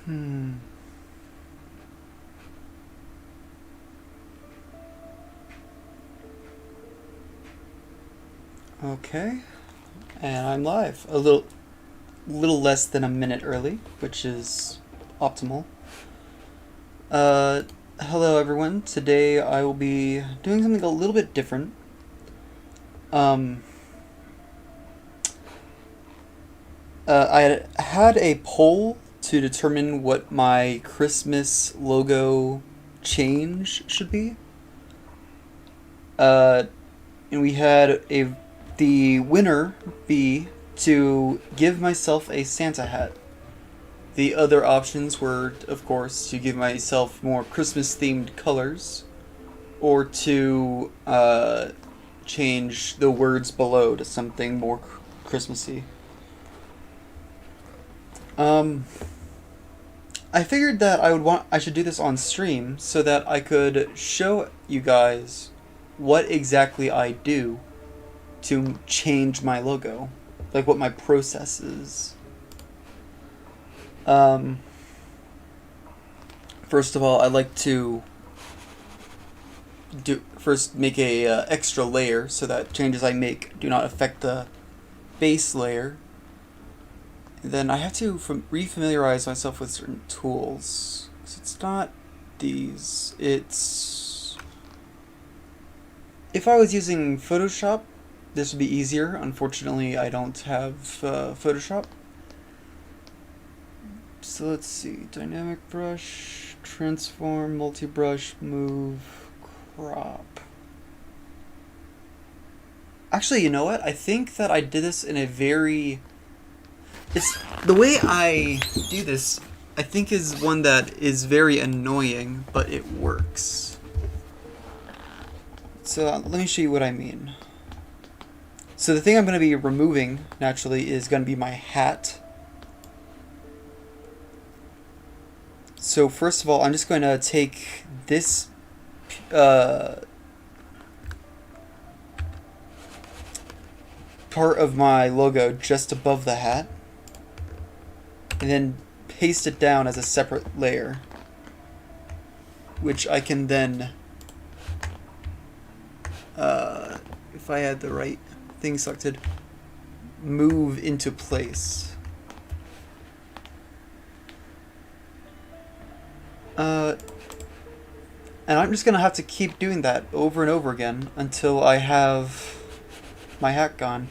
Okay, and I'm live. A little less than a minute early, which is optimal. Hello everyone. Today I will be doing something a little bit different. I had a poll to determine what my Christmas logo change should be. And we had the winner be to give myself a Santa hat. The other options were, of course, to give myself more Christmas-themed colors, or to change the words below to something more Christmassy. I figured that I should do this on stream so that I could show you guys what exactly I do to change my logo, like what my process is. First of all, I like to first make a extra layer so that changes I make do not affect the base layer. And then I have to refamiliarize myself with certain tools. So it's not these. It's... If I was using Photoshop, this would be easier. Unfortunately, I don't have Photoshop. So let's see. Dynamic brush, transform, multi-brush, move, crop. Actually, you know what? I think that I did this in a very... the way I do this, I think, is one that is very annoying, but it works. So let me show you what I mean. So the thing I'm going to be removing, naturally, is going to be my hat. So first of all, I'm just going to take this part of my logo just above the hat, and then paste it down as a separate layer, which I can then, if I had the right thing selected, move into place. And I'm just gonna have to keep doing that over and over again until I have my hat gone.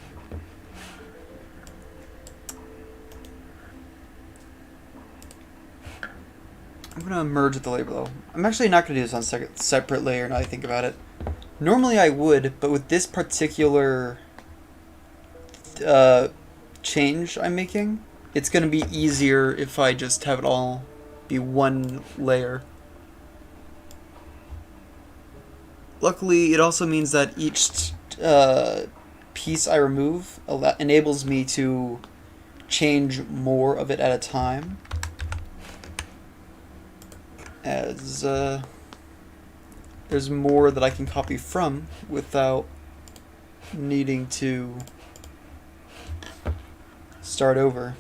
I'm gonna merge with the layer below. I'm actually not gonna do this on separate layer now that I think about it. Normally I would, but with this particular change I'm making, it's gonna be easier if I just have it all be one layer. Luckily, it also means that each piece I remove enables me to change more of it at a time, as there's more that I can copy from without needing to start over.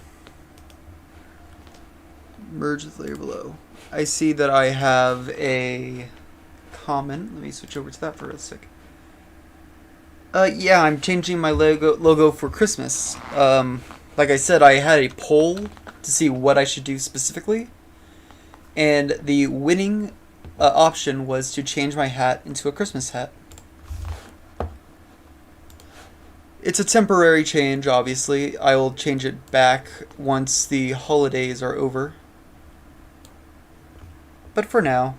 Merge with layer below. I see that I have a comment. Let me switch over to that for a sec. Yeah, I'm changing my logo for Christmas. Like I said, I had a poll to see what I should do specifically, and the winning option was to change my hat into a Christmas hat. It's a temporary change, obviously. I will change it back once the holidays are over. But for now,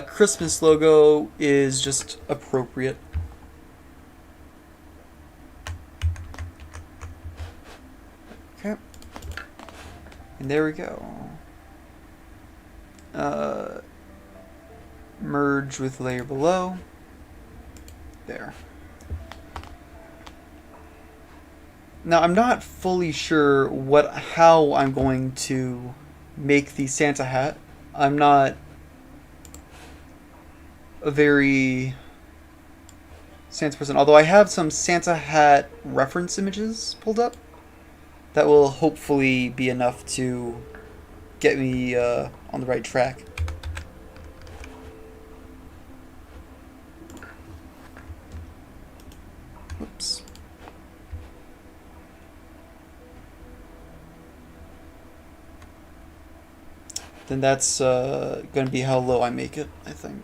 Christmas logo is just appropriate. Okay. And there we go. Merge with layer below. There. Now, I'm not fully sure how I'm going to make the Santa hat. I'm not a very Santa person, although I have some Santa hat reference images pulled up that will hopefully be enough to get me on the right track. Whoops. Then that's going to be how low I make it, I think.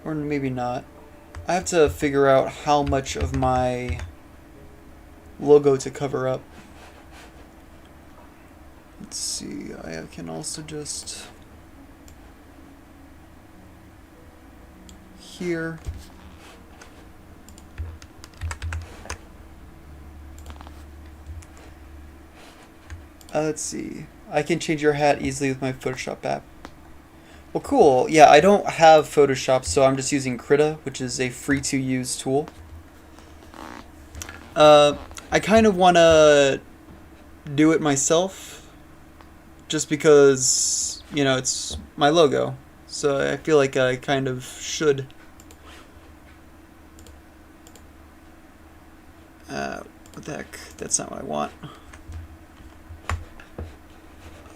Or maybe not. I have to figure out how much of my logo to cover up. Let's see, I can also just... here. Let's see. I can change your hat easily with my Photoshop app. Well, cool. Yeah, I don't have Photoshop, so I'm just using Krita, which is a free-to-use tool. I kind of want to do it myself, just because, you know, it's my logo. So I feel like I kind of should. What the heck? That's not what I want.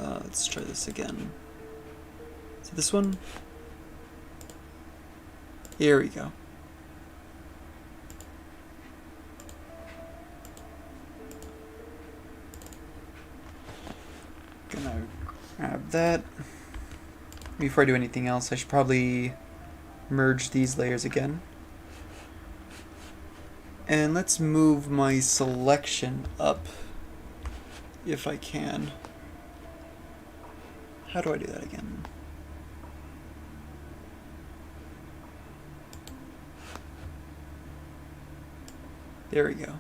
Let's try this again. Is it this one? Here we go. Gonna grab that. Before I do anything else, I should probably merge these layers again. And let's move my selection up if I can. How do I do that again? There we go.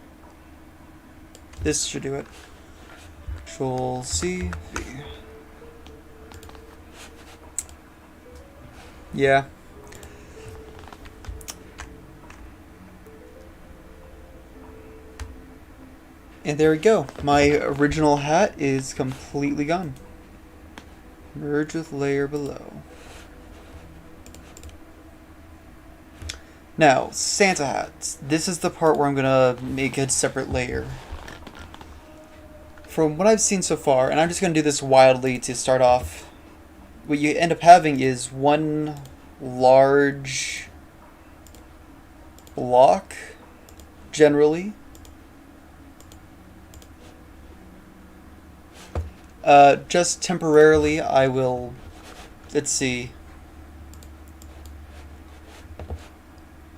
This should do it. Control C, V. Yeah. And there we go. My original hat is completely gone. Merge with layer below. Now, Santa hats. This is the part where I'm gonna make a separate layer. From what I've seen so far, and I'm just gonna do this wildly to start off, what you end up having is one large block, generally. Just temporarily, I will, let's see.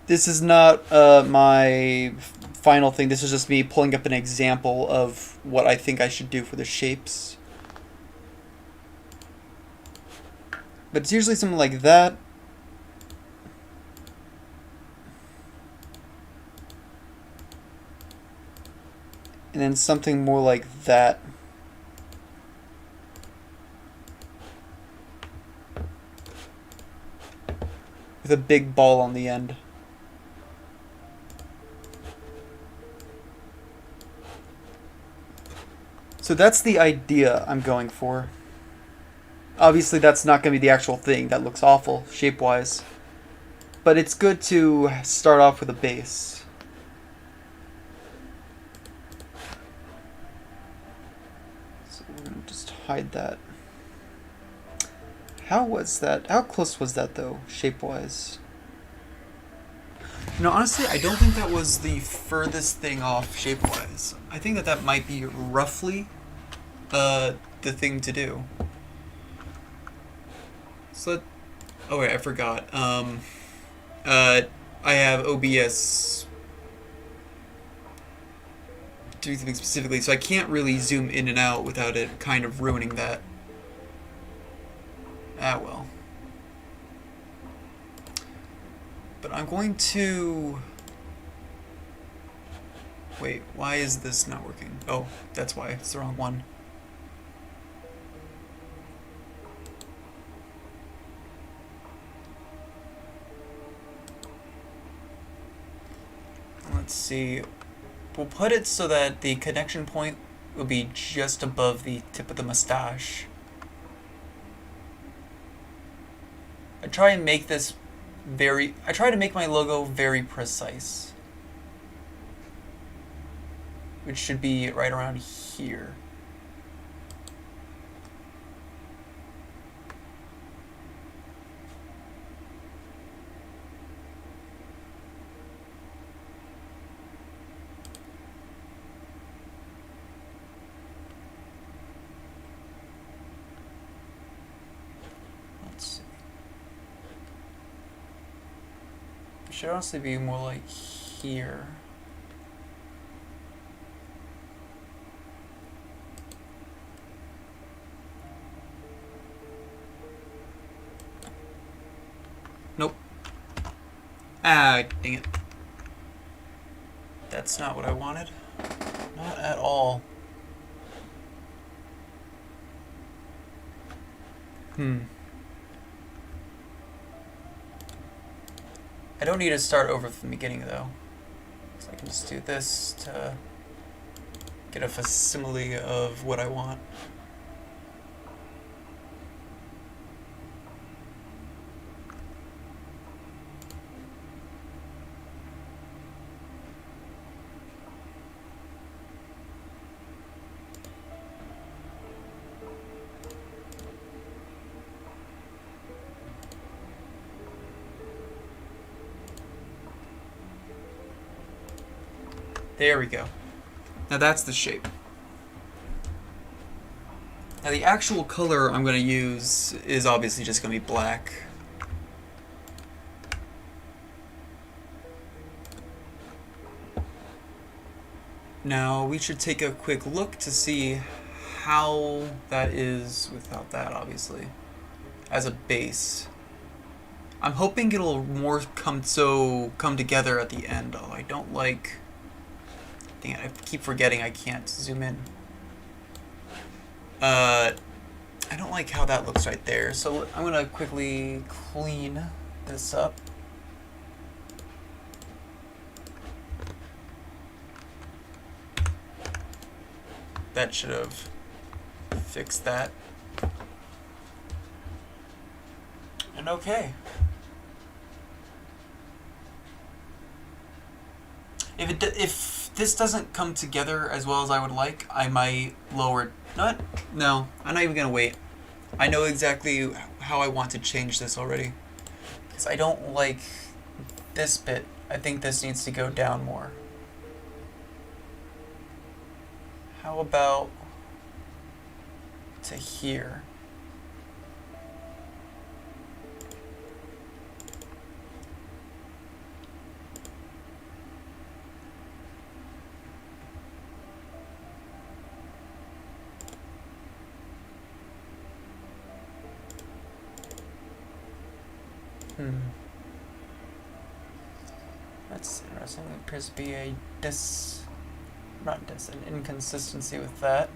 This is not my final thing. This is just me pulling up an example of what I think I should do for the shapes. But it's usually something like that. And then something more like that. With a big ball on the end. So that's the idea I'm going for. Obviously that's not going to be the actual thing. That looks awful, shape-wise. But it's good to start off with a base. So we're going to just hide that. How was that? How close was that, though, shape-wise? No, honestly, I don't think that was the furthest thing off shape-wise. I think that that might be roughly the thing to do. So, oh wait, I forgot. I have OBS doing something specifically, so I can't really zoom in and out without it kind of ruining that. Ah, well. But I'm going to... Wait, why is this not working? Oh, that's why. It's the wrong one. Let's see. We'll put it so that the connection point will be just above the tip of the mustache. I try to make my logo very precise. Which should be right around here. Should honestly be more like here. Nope. Ah, dang it. That's not what I wanted. Not at all. I don't need to start over from the beginning though. So I can just do this to get a facsimile of what I want. There we go. Now that's the shape. Now the actual color I'm going to use is obviously just going to be black. Now we should take a quick look to see how that is without that, obviously, as a base. I'm hoping it'll more come together at the end, although I don't like... Dang it, I keep forgetting I can't zoom in. I don't like how that looks right there, so I'm gonna quickly clean this up. That should have fixed that. And okay. If this doesn't come together as well as I would like, I might lower... No, I'm not even going to wait. I know exactly how I want to change this already. Because I don't like this bit. I think this needs to go down more. How about to here? That's interesting. There appears to be an inconsistency with that.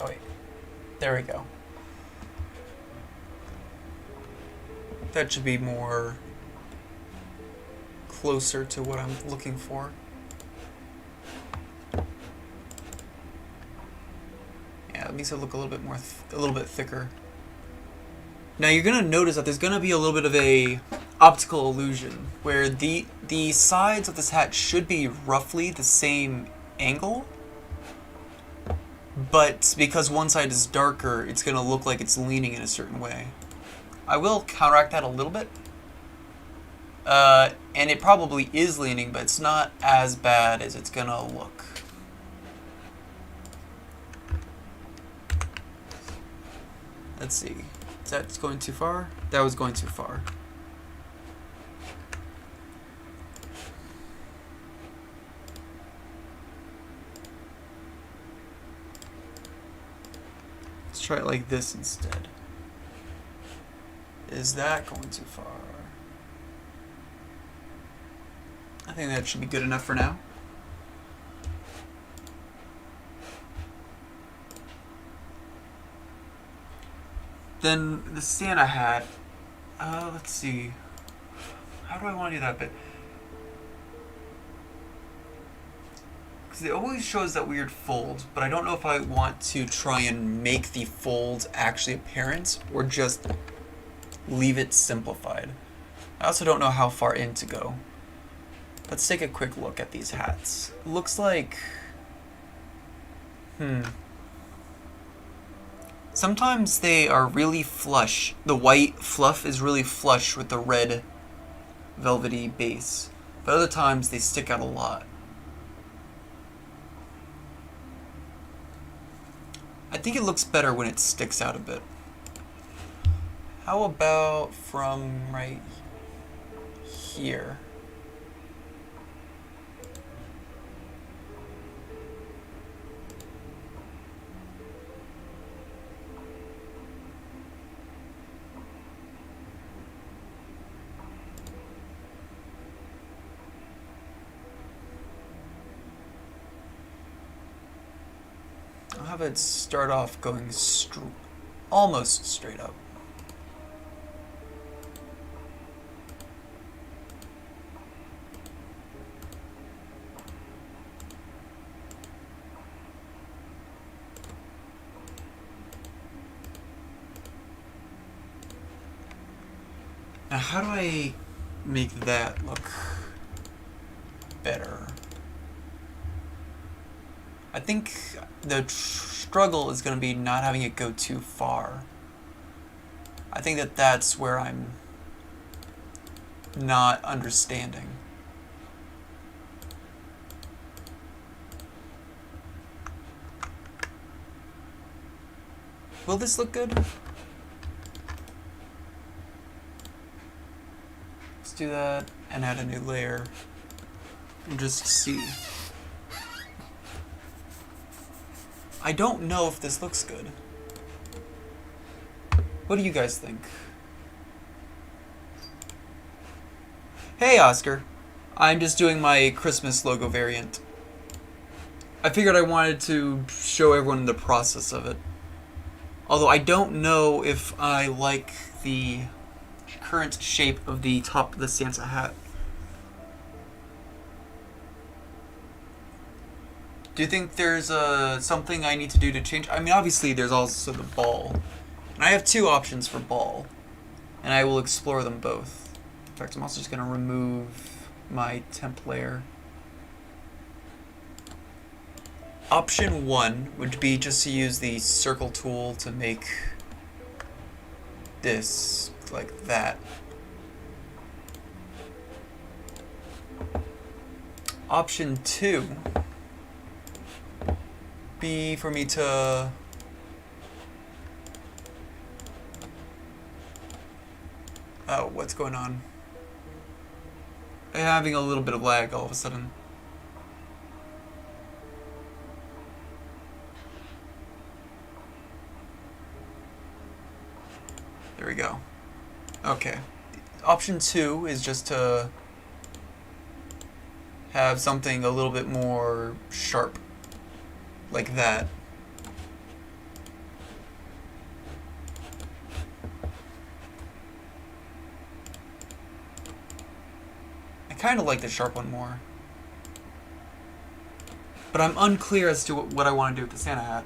Oh wait, there we go. That should be more closer to what I'm looking for. It makes it look a little bit more, a little bit thicker. Now you're gonna notice that there's gonna be a little bit of a optical illusion where the sides of this hat should be roughly the same angle, but because one side is darker, it's gonna look like it's leaning in a certain way. I will counteract that a little bit, and it probably is leaning, but it's not as bad as it's gonna look. Let's see. Is that going too far? That was going too far. Let's try it like this instead. Is that going too far? I think that should be good enough for now. Then the Santa hat, let's see, how do I want to do that bit? Because it always shows that weird fold, but I don't know if I want to try and make the fold actually apparent or just leave it simplified. I also don't know how far in to go. Let's take a quick look at these hats. Looks like, sometimes they are really flush. The white fluff is really flush with the red velvety base. But other times they stick out a lot. I think it looks better when it sticks out a bit. How about from right here? I'll have it start off going almost straight up. Now, how do I make that look better? I think the struggle is going to be not having it go too far. I think that that's where I'm not understanding. Will this look good? Let's do that and add a new layer and just see. I don't know if this looks good. What do you guys think? Hey Oscar, I'm just doing my Christmas logo variant. I figured I wanted to show everyone the process of it. Although I don't know if I like the current shape of the top of the Santa hat. Do you think there's something I need to do to change? I mean, obviously there's also the ball. And I have two options for ball. And I will explore them both. In fact, I'm also just going to remove my temp layer. Option 1 would be just to use the circle tool to make this like that. Option 2 be for me to oh, what's going on? I'm having a little bit of lag all of a sudden. There we go. Okay. Option 2 is just to have something a little bit more sharp. Like that. I kind of like the sharp one more. But I'm unclear as to what I want to do with the Santa hat.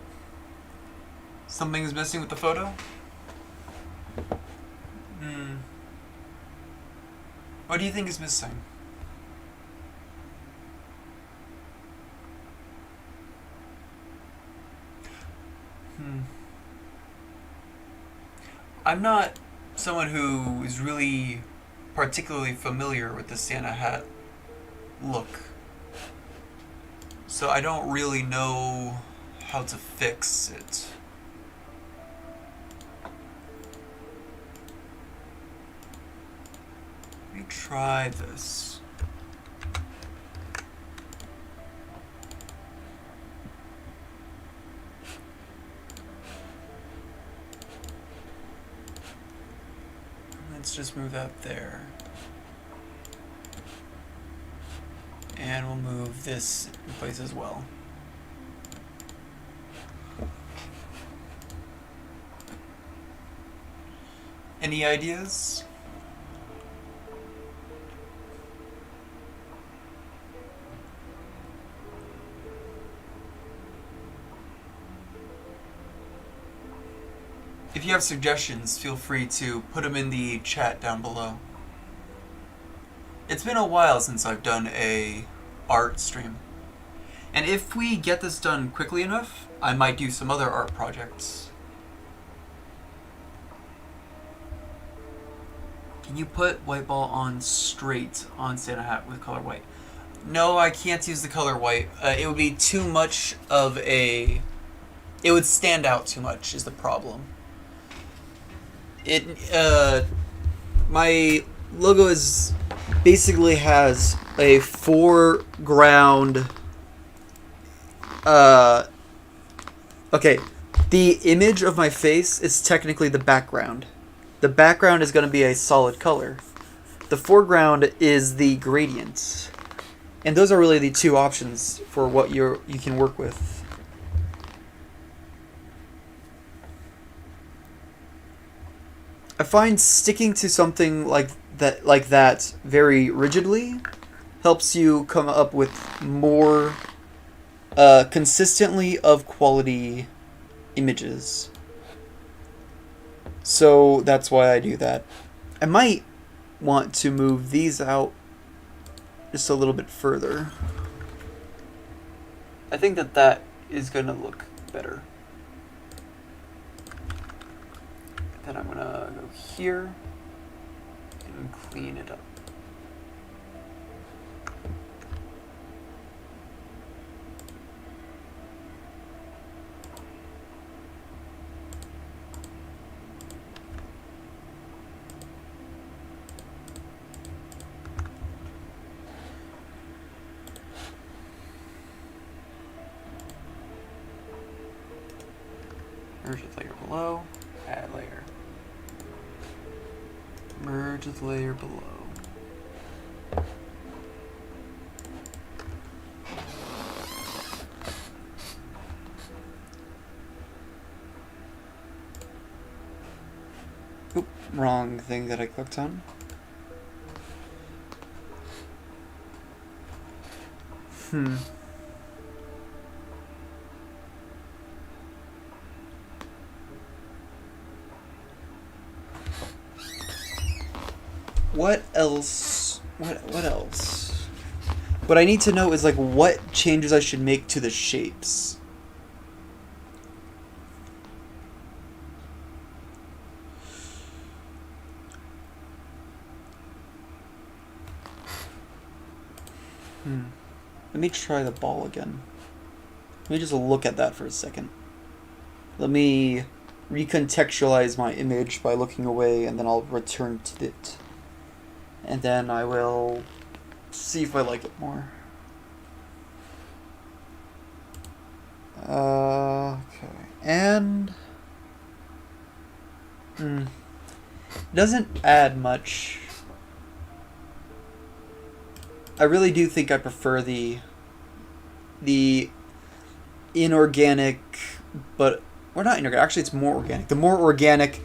Something is missing with the photo? What do you think is missing? I'm not someone who is really particularly familiar with the Santa hat look. So I don't really know how to fix it. Let me try this. Let's just move that there. And we'll move this in place as well. Any ideas? If you have suggestions, feel free to put them in the chat down below. It's been a while since I've done a art stream. And if we get this done quickly enough, I might do some other art projects. Can you put white ball on straight on Santa hat with color white? No, I can't use the color white. It would be too much of a it would stand out too much is the problem. It my logo is basically has a foreground. Okay, the image of my face is technically the background. The background is going to be a solid color. The foreground is the gradients. And those are really the two options for what you can work with. I find sticking to something like that very rigidly helps you come up with more consistently of quality images. So that's why I do that. I might want to move these out just a little bit further. I think that is going to look better. Then I'm going to go here and clean it up. Merge with layer below, add layer. Merge with layer below. Oop, wrong thing that I clicked on. What else? What else? What I need to know is like what changes I should make to the shapes. Let me try the ball again. Let me just look at that for a second. Let me recontextualize my image by looking away, and then I'll return to it. And then I will see if I like it more. Okay. And it doesn't add much. I really do think I prefer the inorganic, but or not inorganic. Actually, it's more organic. The more organic,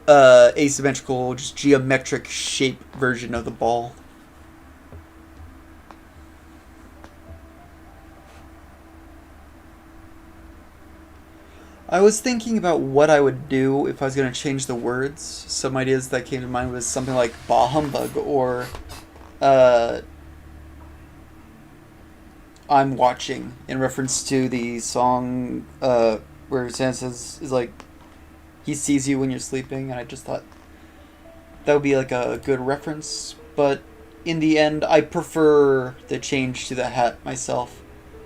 asymmetrical, just geometric shape version of the ball. I was thinking about what I would do if I was going to change the words. Some ideas that came to mind was something like "bah humbug" or "I'm watching," in reference to the song where Santa says is like he sees you when you're sleeping, and I just thought that would be like a good reference. But in the end, I prefer the change to the hat myself,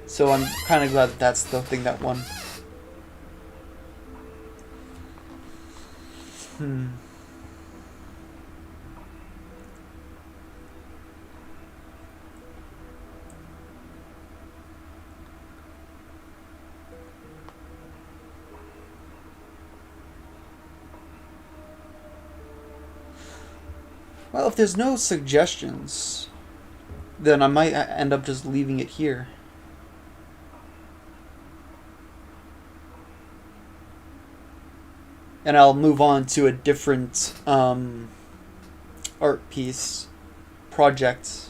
so I'm kind of glad that that's the thing that won. Well, if there's no suggestions, then I might end up just leaving it here. And I'll move on to a different art piece project.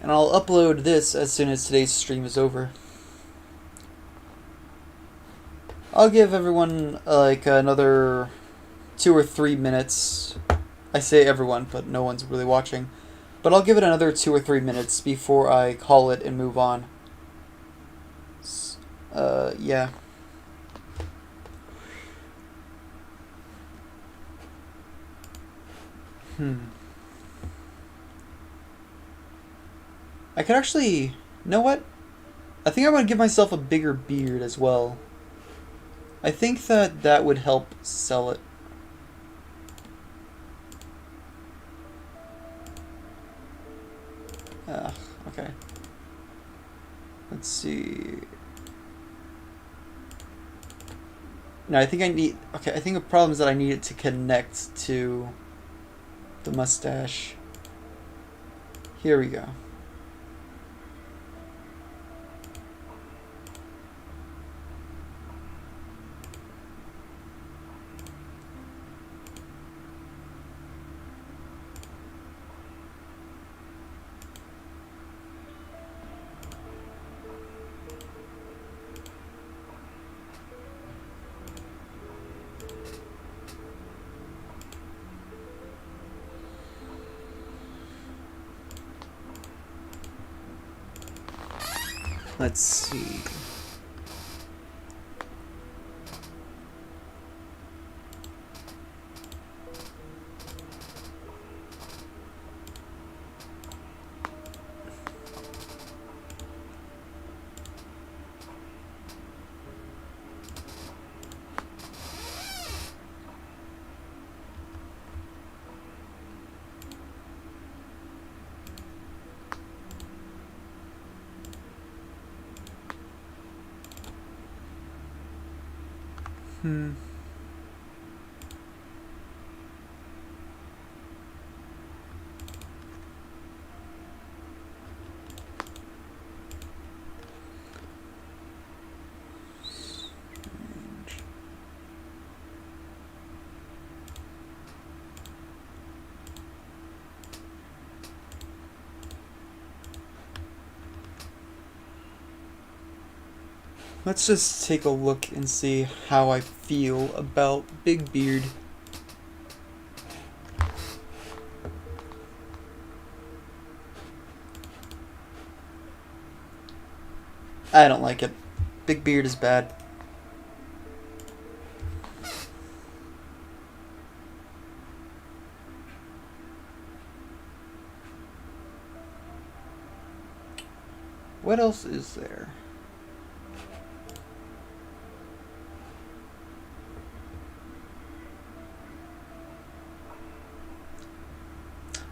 And I'll upload this as soon as today's stream is over. I'll give everyone like another 2 or 3 minutes. I say everyone, but no one's really watching. But I'll give it another 2 or 3 minutes before I call it and move on. Yeah. I could actually... You know what? I think I'm going to give myself a bigger beard as well. I think that that would help sell it. Okay. Let's see. No, I think I need... Okay, I think the problem is that I need it to connect to the mustache. Here we go. Let's see. Let's just take a look and see how I feel about Big Beard. I don't like it. Big Beard is bad. What else is there?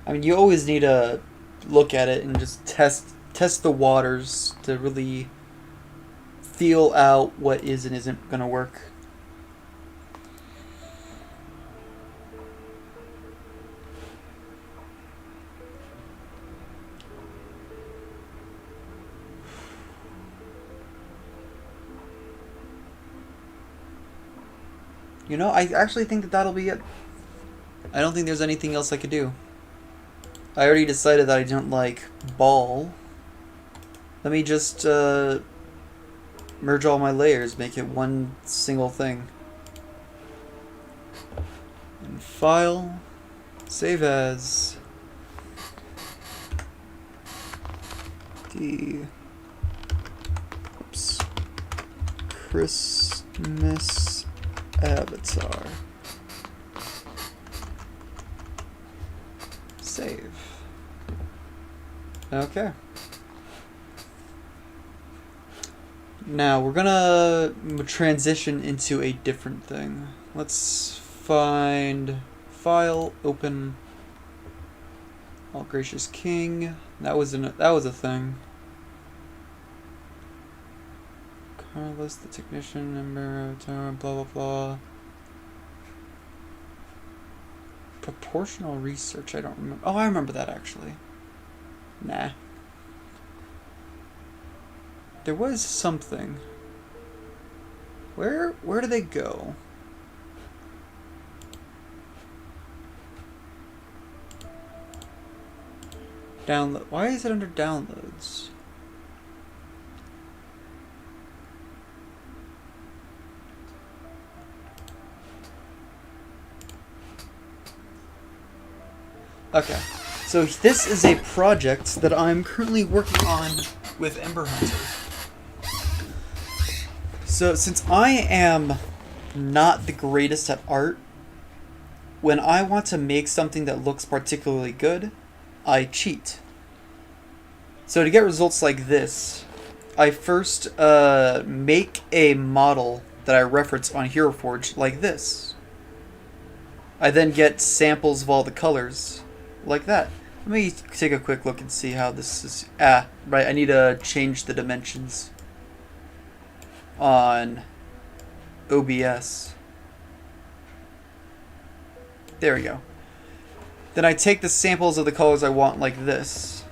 I mean, you always need to look at it and just test the waters to really feel out what is and isn't going to work. You know, I actually think that that'll be it. I don't think there's anything else I could do. I already decided that I don't like ball. Let me just merge all my layers, make it one single thing. And file, save as Christmas avatar. Save. Okay. Now we're gonna transition into a different thing. Let's find file, open. All gracious king. That was a thing. Carlos, the technician, member, blah blah blah. Proportional research, I don't remember. Oh, I remember that actually. Nah. There was something. Where do they go? Download. Why is it under downloads? Okay, so this is a project that I'm currently working on with Ember Hunter. So since I am not the greatest at art, when I want to make something that looks particularly good, I cheat. So to get results like this, I first make a model that I reference on Hero Forge like this. I then get samples of all the colors like that. Let me take a quick look and see how this is. Right, I need to change the dimensions on OBS. There we go. Then I take the samples of the colors I want like this,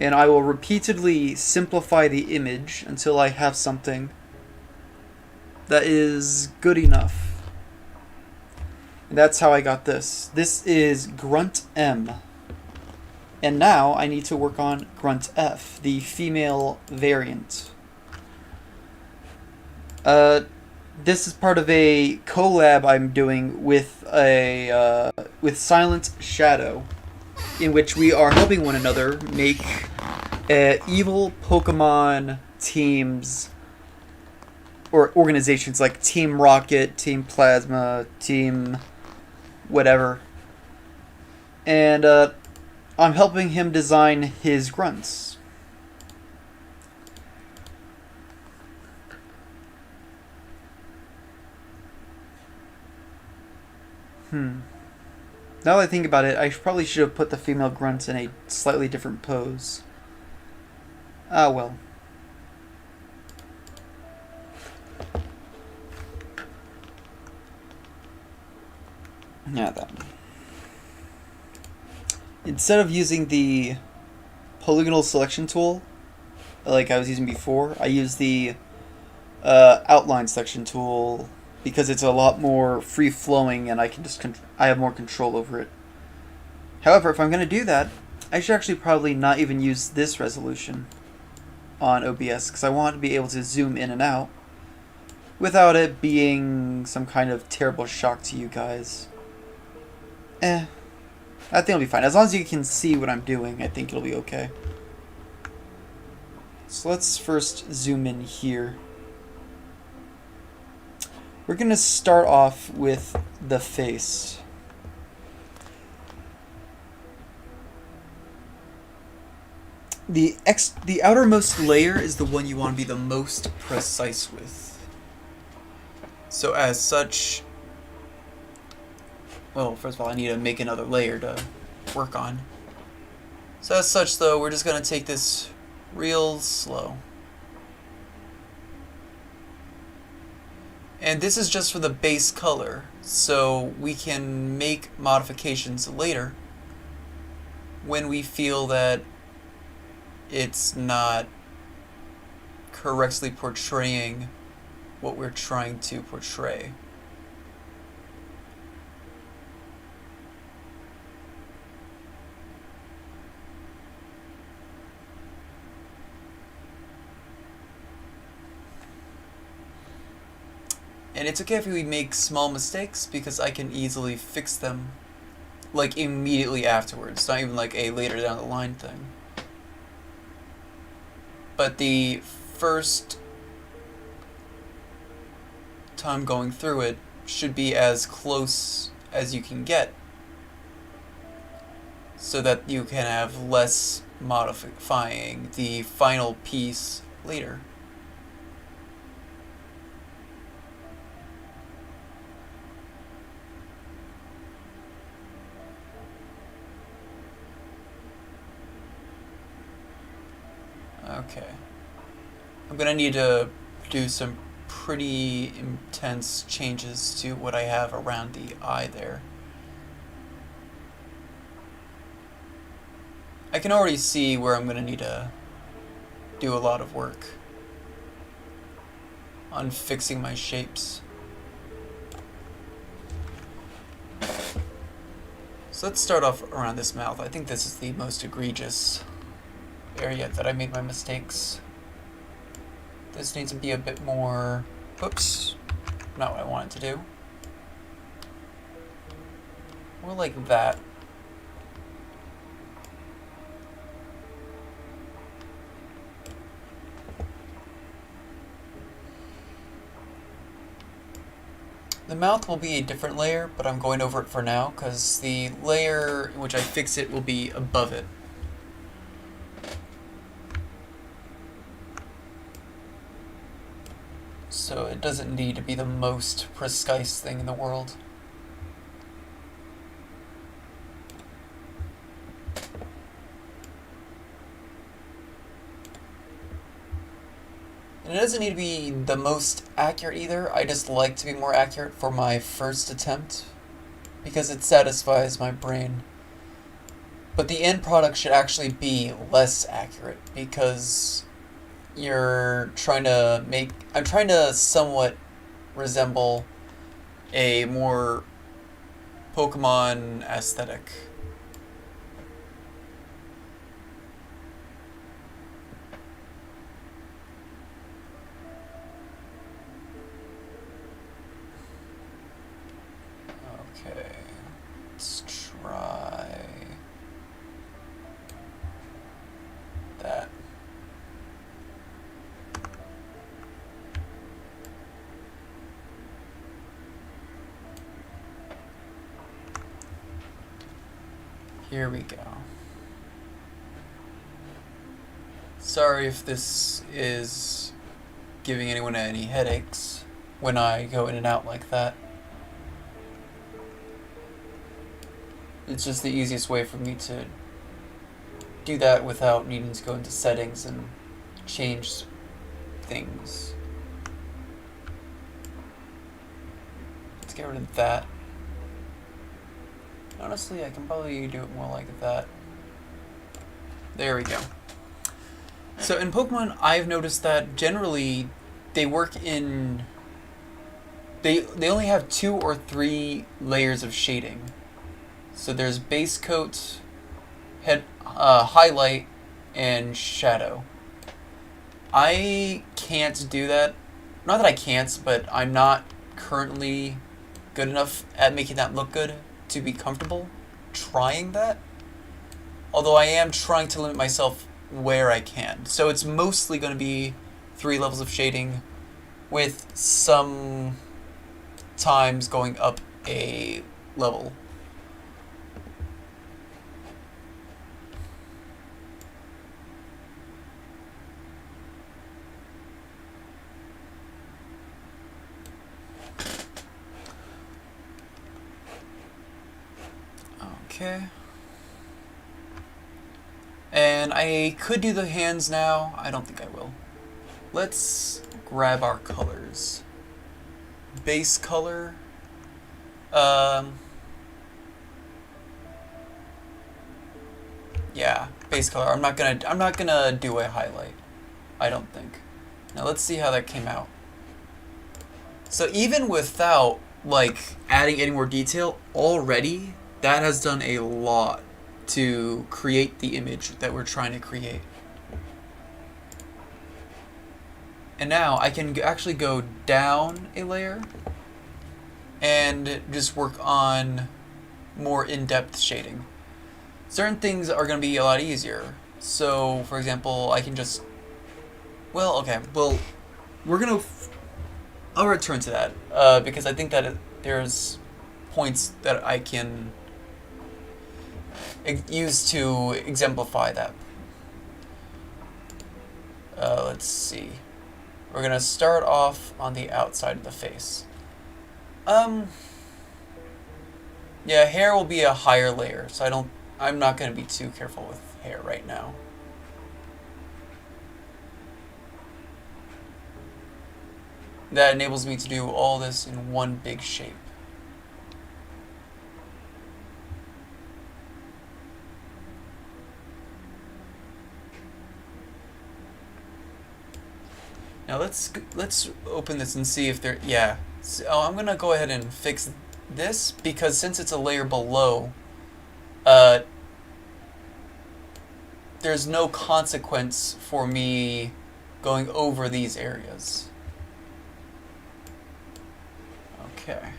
and I will repeatedly simplify the image until I have something that is good enough. And that's how I got this. This is Grunt M. And now I need to work on Grunt F, the female variant. This is part of a collab I'm doing with Silent Shadow, in which we are helping one another make evil Pokemon teams or organizations like Team Rocket, Team Plasma, Team whatever. And I'm helping him design his grunts. Now that I think about it, I probably should have put the female grunts in a slightly different pose. Ah, well. Yeah, that one. Instead of using the polygonal selection tool, like I was using before, I use the outline selection tool because it's a lot more free-flowing and I can just I have more control over it. However, if I'm going to do that, I should actually probably not even use this resolution on OBS because I want to be able to zoom in and out without it being some kind of terrible shock to you guys. I think it'll be fine. As long as you can see what I'm doing, I think it'll be okay. So let's first zoom in here. We're going to start off with the face. The outermost layer is the one you want to be the most precise with. So as such, well, first of all, I need to make another layer to work on. So as such, though, we're just going to take this real slow. And this is just for the base color, so we can make modifications later when we feel that it's not correctly portraying what we're trying to portray. And it's okay if we make small mistakes because I can easily fix them like immediately afterwards, not even like a later down the line thing. But the first time going through it should be as close as you can get so that you can have less modifying the final piece later. Okay. I'm gonna need to do some pretty intense changes to what I have around the eye there. I can already see where I'm gonna need to do a lot of work on fixing my shapes. So let's start off around this mouth. I think this is the most egregious area that I made my mistakes. This needs to be a bit more, oops, not what I wanted to do. More like that. The mouth will be a different layer, but I'm going over it for now because the layer in which I fix it will be above it. it doesn't need to be the most precise thing in the world. And it doesn't need to be the most accurate either. I just like to be more accurate for my first attempt, because it satisfies my brain. But the end product should actually be less accurate, because you're trying to make... I'm trying to somewhat resemble a more Pokemon aesthetic. Okay, let's try that. Here we go. Sorry if this is giving anyone any headaches when I go in and out like that. It's just the easiest way for me to do that without needing to go into settings and change things. Let's get rid of that. Honestly, I can probably do it more like that. There we go. So in Pokemon, I've noticed that generally they work in... They only have 2 or 3 layers of shading. So there's base coat, highlight, and shadow. I can't do that. Not that I can't, but I'm not currently good enough at making that look good to be comfortable trying that. Although I am trying to limit myself where I can. So it's mostly going to be 3 levels of shading, with some times going up a level. Okay. And I could do the hands now. I don't think I will. Let's grab our colors. Base color. Yeah, base color. I'm not gonna do a highlight. I don't think. Now let's see how that came out. So even without like adding any more detail, already that has done a lot to create the image that we're trying to create. And now I can actually go down a layer and just work on more in-depth shading. Certain things are going to be a lot easier. So, for example, I can just... Well, okay. Well, we're going to... I'll return to that because I think that there's points that I can use to exemplify that. Let's see. We're gonna start off on the outside of the face. Yeah, hair will be a higher layer, so I'm not gonna be too careful with hair right now. That enables me to do all this in one big shape. Now let's open this and see if there... Yeah. So I'm going to go ahead and fix this, because since it's a layer below, there's no consequence for me going over these areas. Okay.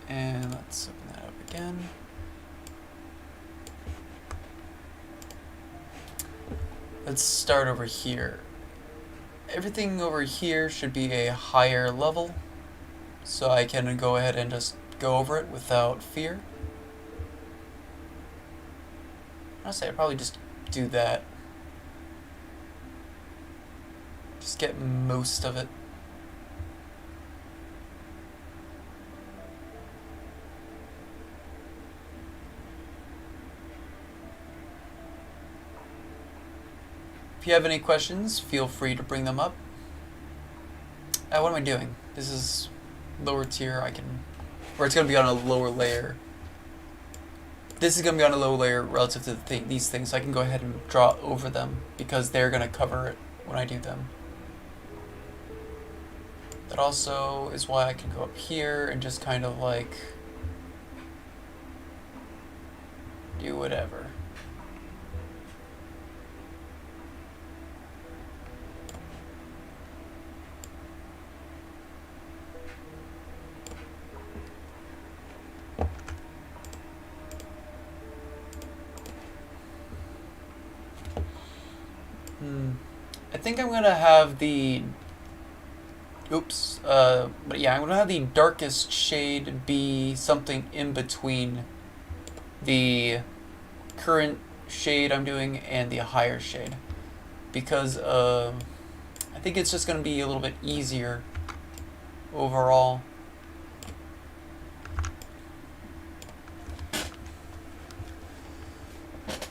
And let's open that up again. Let's start over here. Everything over here should be a higher level, so I can go ahead and just go over it without fear. Honestly, I'd probably just do that. Just get most of it. If you have any questions, feel free to bring them up. What am I doing? This is lower tier. Or it's going to be on a lower layer. This is going to be on a lower layer relative to these things, so I can go ahead and draw over them because they're going to cover it when I do them. That also is why I can go up here and just kind of like do whatever. I think I'm gonna have the but yeah, I'm gonna have the darkest shade be something in between the current shade I'm doing and the higher shade, because I think it's just gonna be a little bit easier overall.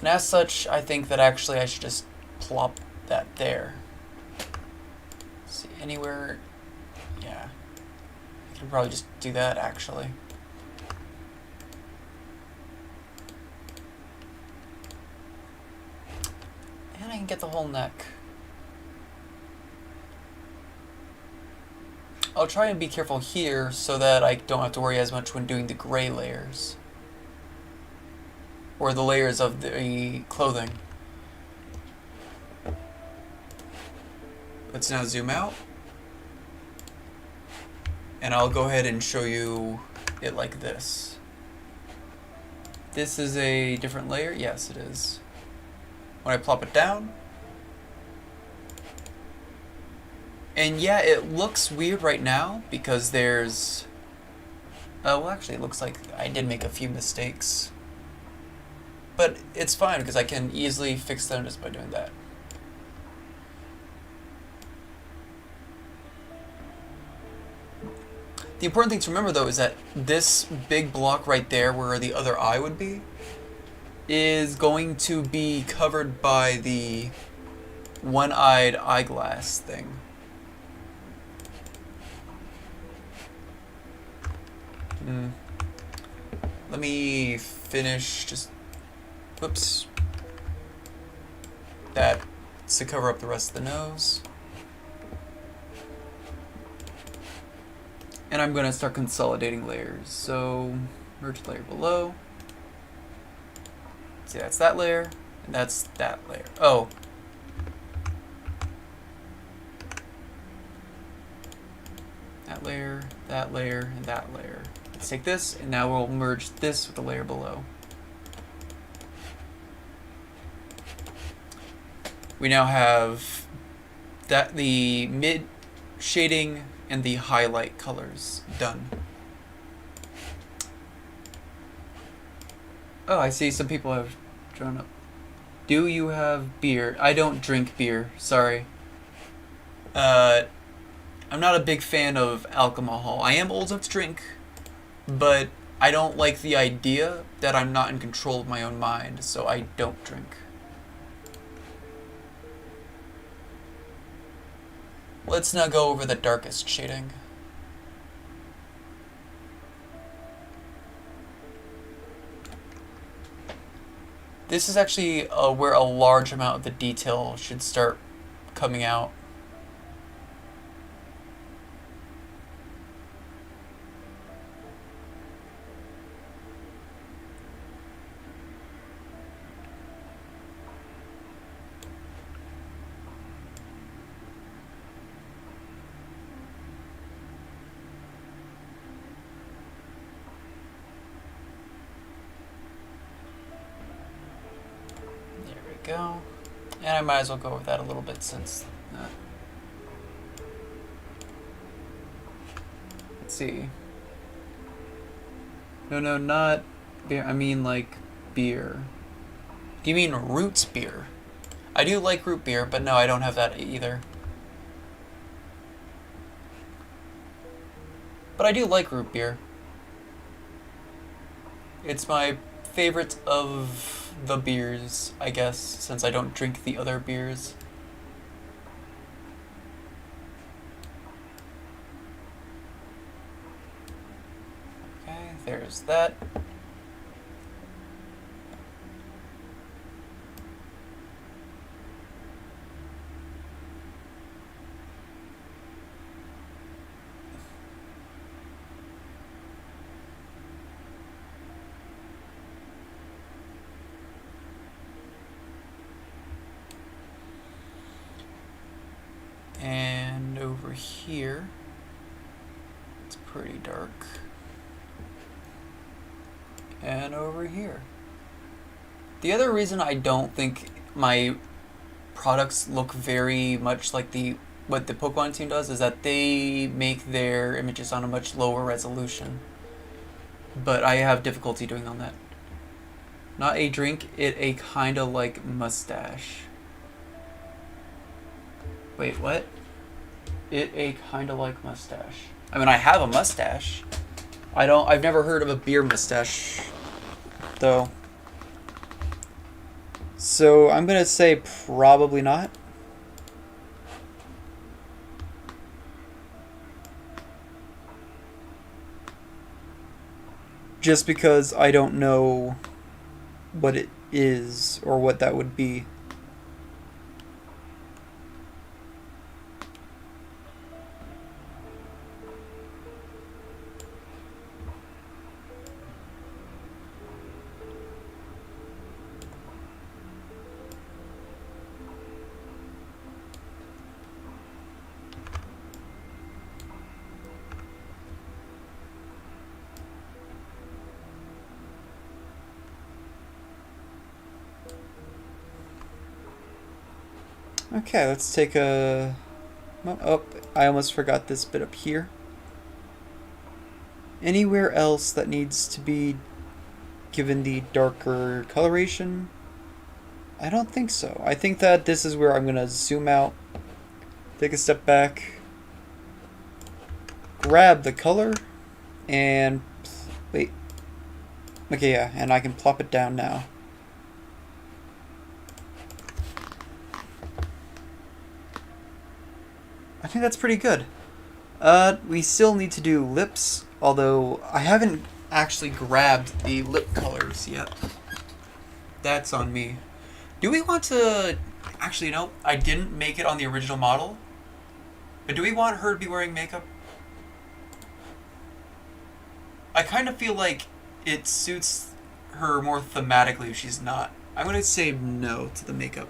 And as such, I think that actually I should just plop that there. Let's see, anywhere, yeah. I can probably just do that actually. And I can get the whole neck. I'll try and be careful here so that I don't have to worry as much when doing the gray layers. Or the layers of the clothing. Let's now zoom out. And I'll go ahead and show you it like this. This is a different layer? Yes, it is. When I plop it down. And yeah, it looks weird right now because there's... well, actually, it looks like I did make a few mistakes. But it's fine because I can easily fix them just by doing that. The important thing to remember though is that this big block right there where the other eye would be is going to be covered by the one-eyed eyeglass thing. Let me finish just... Whoops. That's to cover up the rest of the nose. And I'm going to start consolidating layers. So, merge layer below. See, that's that layer, and that's that layer. Oh. That layer, and that layer. Let's take this, and now we'll merge this with the layer below. We now have the mid shading and the highlight colors done. Oh, I see some people have drawn up. Do you have beer? I don't drink beer, sorry. I'm not a big fan of alcohol. I am old enough to drink, but I don't like the idea that I'm not in control of my own mind, so I don't drink. Let's now go over the darkest shading. This is actually where a large amount of the detail should start coming out. Go. And I might as well go over that a little bit since... let's see. No, not beer. I mean, like, beer. Do you mean roots beer? I do like root beer, but no, I don't have that either. But I do like root beer. It's my favorite of the beers, I guess, since I don't drink the other beers. Okay, there's that. And over here, it's pretty dark. And over here. The other reason I don't think my products look very much like what the Pokemon team does is that they make their images on a much lower resolution. But I have difficulty doing on that. Not a drink, it a kinda like mustache. Wait, what? It a kinda like mustache. I mean, I have a mustache. I've never heard of a beer mustache, though. So I'm gonna say probably not. Just because I don't know what it is or what that would be. Okay, let's take a... Oh, I almost forgot this bit up here. Anywhere else that needs to be given the darker coloration? I don't think so. I think that this is where I'm going to zoom out, take a step back, grab the color, and... wait. Okay, yeah, and I can plop it down now. I think that's pretty good. We still need to do lips, although I haven't actually grabbed the lip colors yet. That's on me. Do we want to... Actually, no, I didn't make it on the original model. But do we want her to be wearing makeup? I kind of feel like it suits her more thematically if she's not. I'm going to say no to the makeup.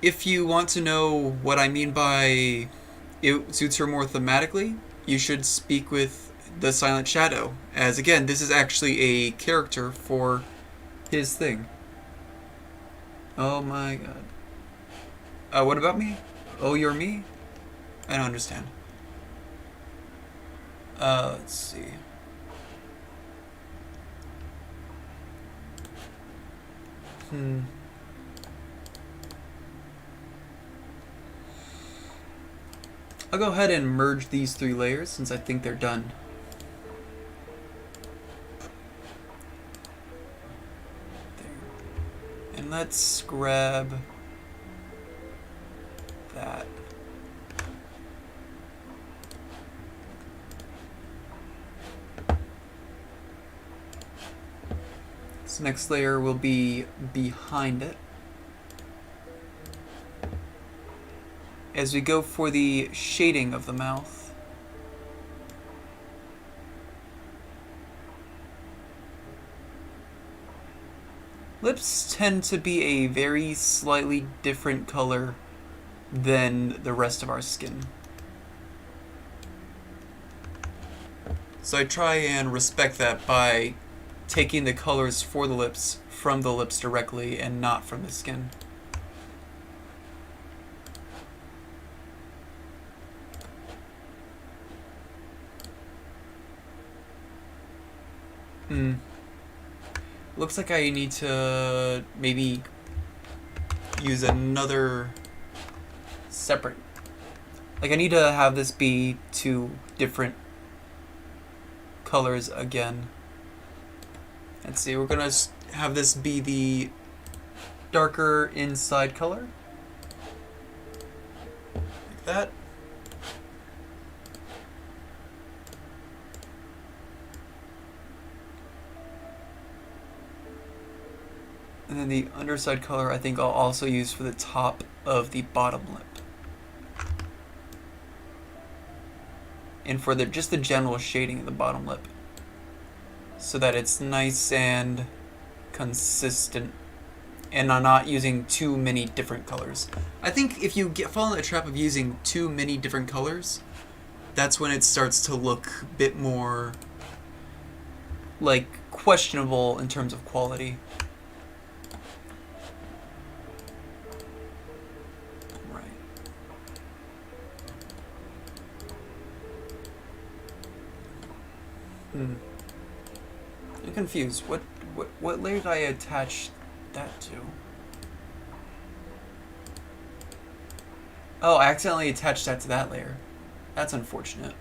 If you want to know what I mean by it suits her more thematically, you should speak with the Silent Shadow, as again, this is actually a character for his thing. Oh my god. What about me? Oh, you're me? I don't understand. Let's see. I'll go ahead and merge these 3 layers since I think they're done. There. And let's grab that. This next layer will be behind it. As we go for the shading of the mouth. Lips tend to be a very slightly different color than the rest of our skin. So I try and respect that by taking the colors for the lips from the lips directly and not from the skin. Looks like I need to maybe use another separate. Like, I need to have this be 2 different colors again. Let's see, we're gonna have this be the darker inside color. Like that. And then the underside color I think I'll also use for the top of the bottom lip. And for just the general shading of the bottom lip. So that it's nice and consistent. And I'm not using too many different colors. I think if you fall in the trap of using too many different colors, that's when it starts to look a bit more like questionable in terms of quality. I'm confused. What layer did I attach that to? Oh, I accidentally attached that to that layer. That's unfortunate.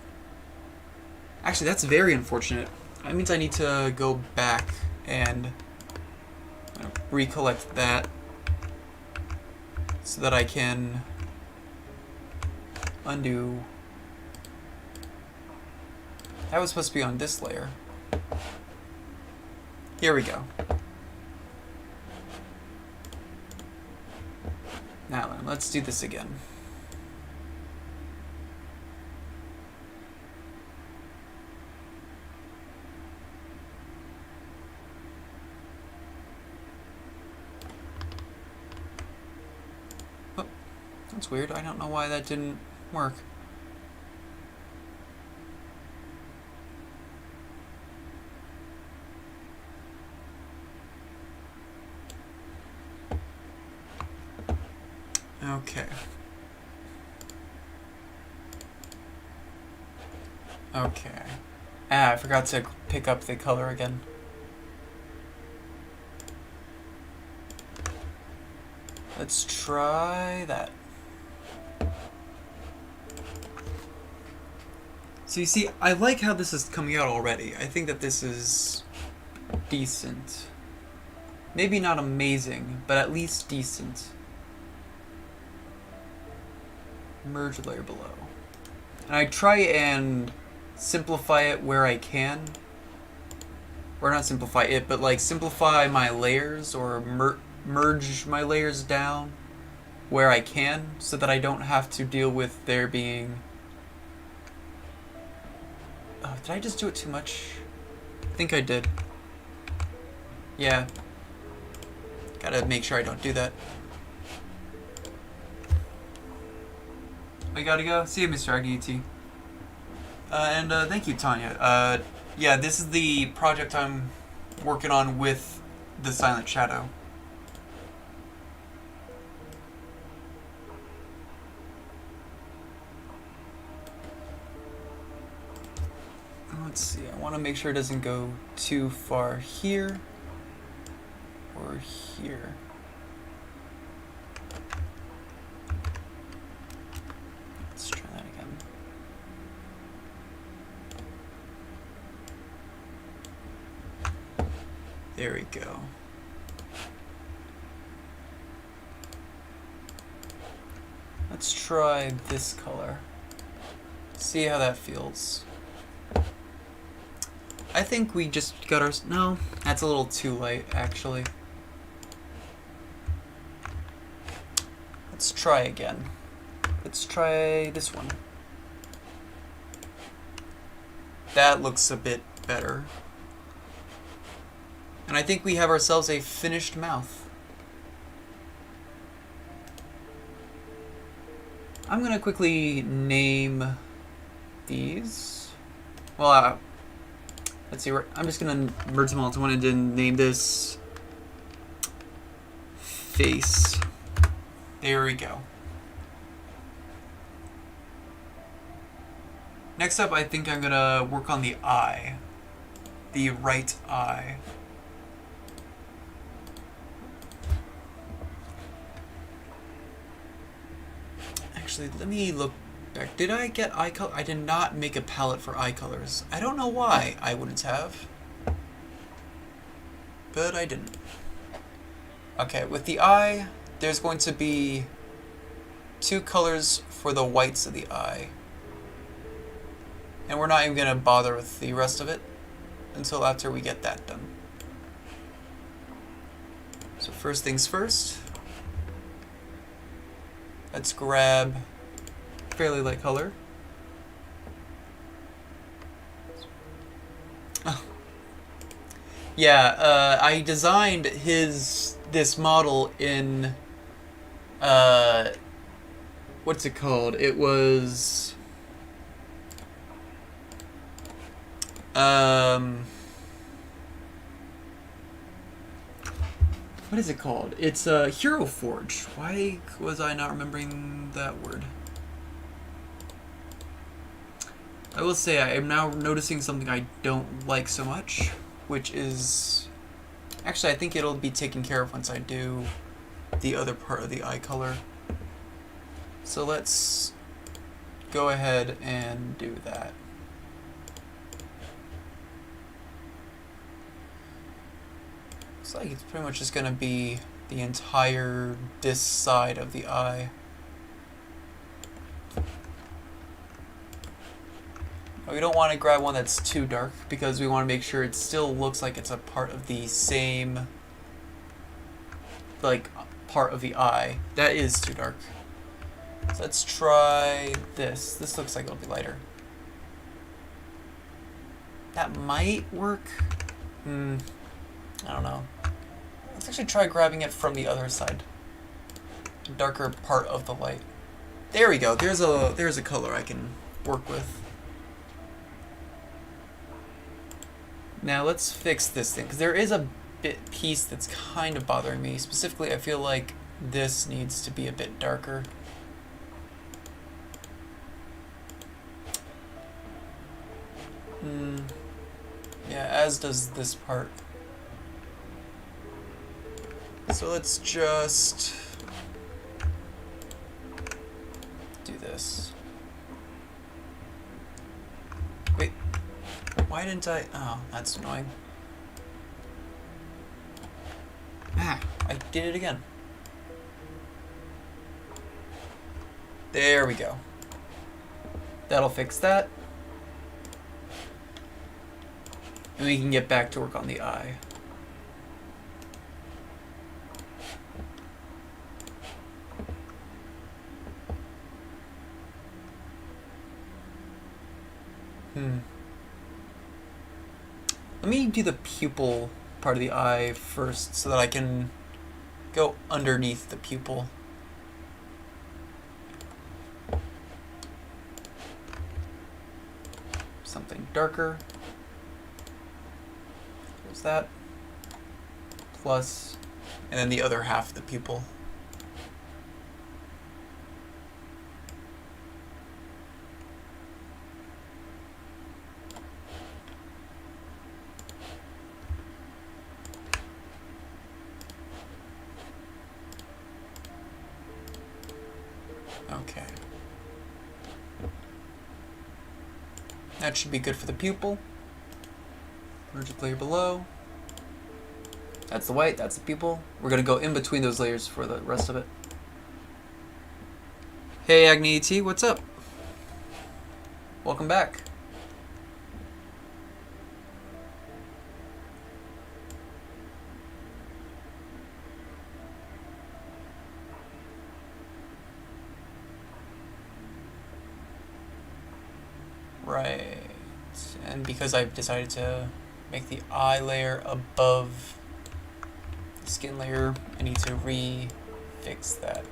Actually, that's very unfortunate. That means I need to go back and recollect that so that I can undo. That was supposed to be on this layer. Here we go. Now then, let's do this again. Oh, that's weird. I don't know why that didn't work. Okay. Okay. I forgot to pick up the color again. Let's try that. So you see, I like how this is coming out already. I think that this is decent. Maybe not amazing, but at least decent. Merge layer below. And I try and simplify it where I can. Or not simplify it, but like simplify my layers or merge my layers down where I can so that I don't have to deal with there being... Oh, did I just do it too much? I think I did. Yeah. Gotta make sure I don't do that. I gotta go. See you, Mr. Agnieti. And thank you, Tanya. Yeah, this is the project I'm working on with the Silent Shadow. Let's see, I want to make sure it doesn't go too far here or here. Let's try that again. There we go. Let's try this color. See how that feels. I think we just got our... No, that's a little too light, actually. Let's try again. Let's try this one. That looks a bit better. And I think we have ourselves a finished mouth. I'm gonna quickly name these. Well, let's see, I'm just gonna merge them all into one and then name this face. There we go. Next up, I think I'm gonna work on the eye. the right eye. Actually, let me look back. Did I get eye color? I did not make a palette for eye colors. I don't know why I wouldn't have. But I didn't. Okay, with the eye, there's going to be 2 colors for the whites of the eye. And we're not even going to bother with the rest of it until after we get that done. So first things first, let's grab fairly light color. Oh. Yeah, I designed this model in what's it called? It was what is it called? It's Hero Forge. Why was I not remembering that word? I will say I am now noticing something I don't like so much, which is... Actually, I think it'll be taken care of once I do the other part of the eye color. So let's go ahead and do that. Looks like it's pretty much just going to be the entire this side of the eye. We don't want to grab one that's too dark because we want to make sure it still looks like it's a part of the same, like, part of the eye. That is too dark. So let's try this. This looks like it'll be lighter. That might work. I don't know. Let's actually try grabbing it from the other side. Darker part of the light. There we go. There's a color I can work with. Now let's fix this thing, because there is a piece that's kind of bothering me. Specifically, I feel like this needs to be a bit darker. Yeah, as does this part. So let's just do this. Wait. Why didn't I? Oh, that's annoying. Ah, I did it again. There we go. That'll fix that. And we can get back to work on the eye. Let me do the pupil part of the eye first so that I can go underneath the pupil. Something darker. There's that. Plus, and then the other half of the pupil. Okay. That should be good for the pupil. Merge the layer below. That's the white, that's the pupil. We're gonna go in between those layers for the rest of it. Hey Agni ET, what's up? Welcome back. Right, and because I've decided to make the eye layer above the skin layer, I need to re-fix that.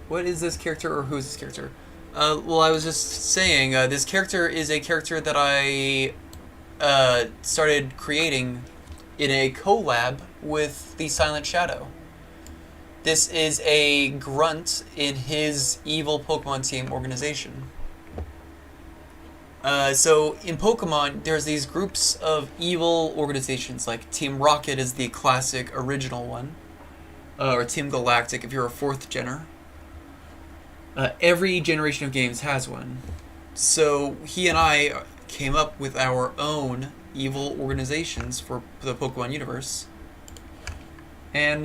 What is this character, or who is this character? Well, I was just saying, this character is a character that I started creating in a collab with the Silent Shadow. This is a grunt in his evil Pokemon team organization. So in Pokemon, there's these groups of evil organizations, like Team Rocket is the classic original one, or Team Galactic if you're a fourth gener. Every generation of games has one. So he and I came up with our own evil organizations for the Pokemon universe. And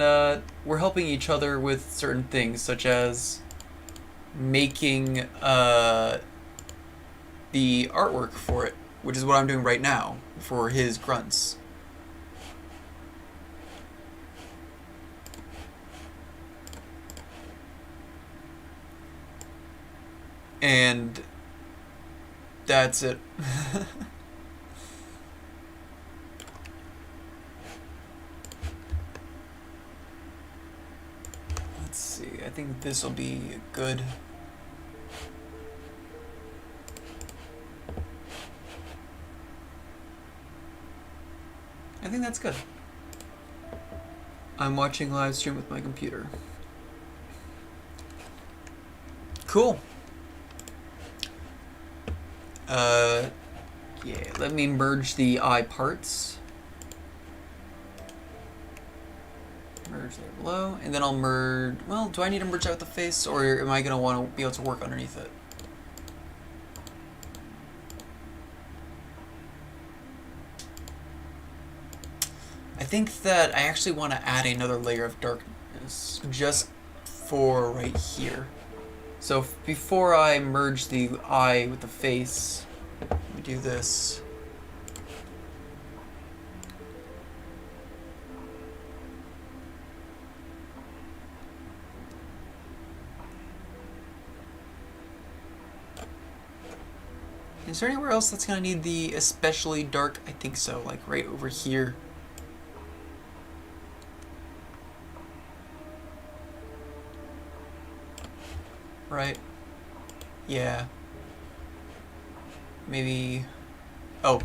we're helping each other with certain things, such as making the artwork for it, which is what I'm doing right now for his grunts. And that's it. Let's see, I think this will be good. I think that's good. I'm watching live stream with my computer. Cool. Yeah, let me merge the eye parts. Merge there below, and then I'll merge, well, do I need to merge out the face, or am I going to want to be able to work underneath it? I think that I actually want to add another layer of darkness, just for right here. So before I merge the eye with the face, let me do this. Is there anywhere else that's going to need the especially dark? I think so, like right over here. Right? Yeah. Maybe... Oh,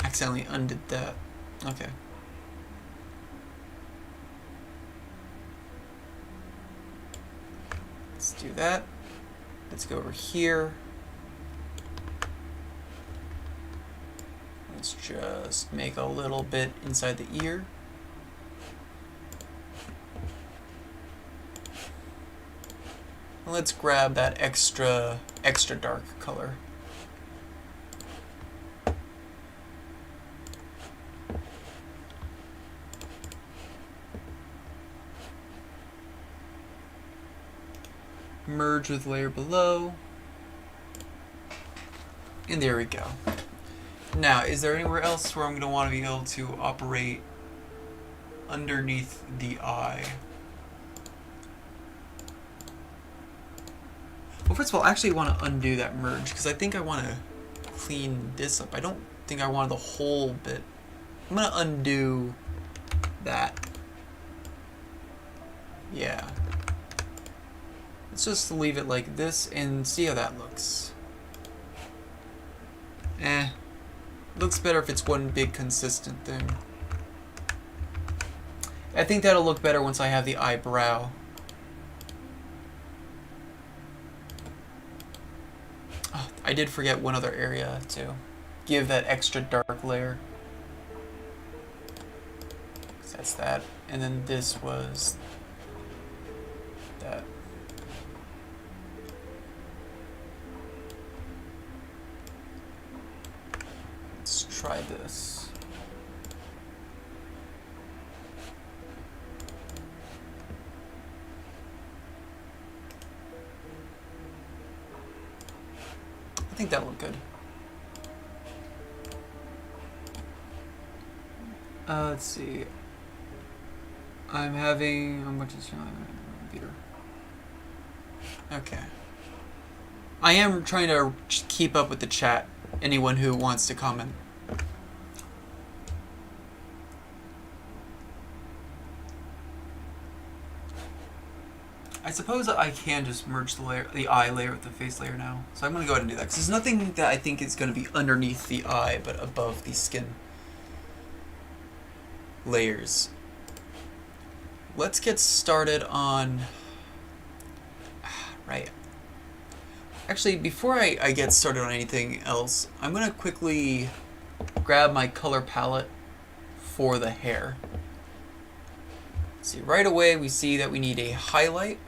accidentally undid that. Okay. Let's do that. Let's go over here. Let's just make a little bit inside the ear. Let's grab that extra dark color. Merge with layer below. And there we go. Now, is there anywhere else where I'm going to want to be able to operate underneath the eye? Well, first of all, I actually want to undo that merge, because I think I want to clean this up. I don't think I wanted the whole bit. I'm going to undo that. Yeah. Let's just leave it like this and see how that looks. Looks better if it's one big consistent thing. I think that'll look better once I have the eyebrow. Oh, I did forget one other area to give that extra dark layer. That's that. And then this was that. Let's try this. I think that looked good. Let's see. I'm having how much is on my computer? Okay. I am trying to keep up with the chat. Anyone who wants to comment. I suppose I can just merge the eye layer with the face layer now. So I'm going to go ahead and do that, because there's nothing that I think is going to be underneath the eye, but above the skin layers. Let's get started on... Right. Actually, before I get started on anything else, I'm going to quickly grab my color palette for the hair. See, right away we see that we need a highlight.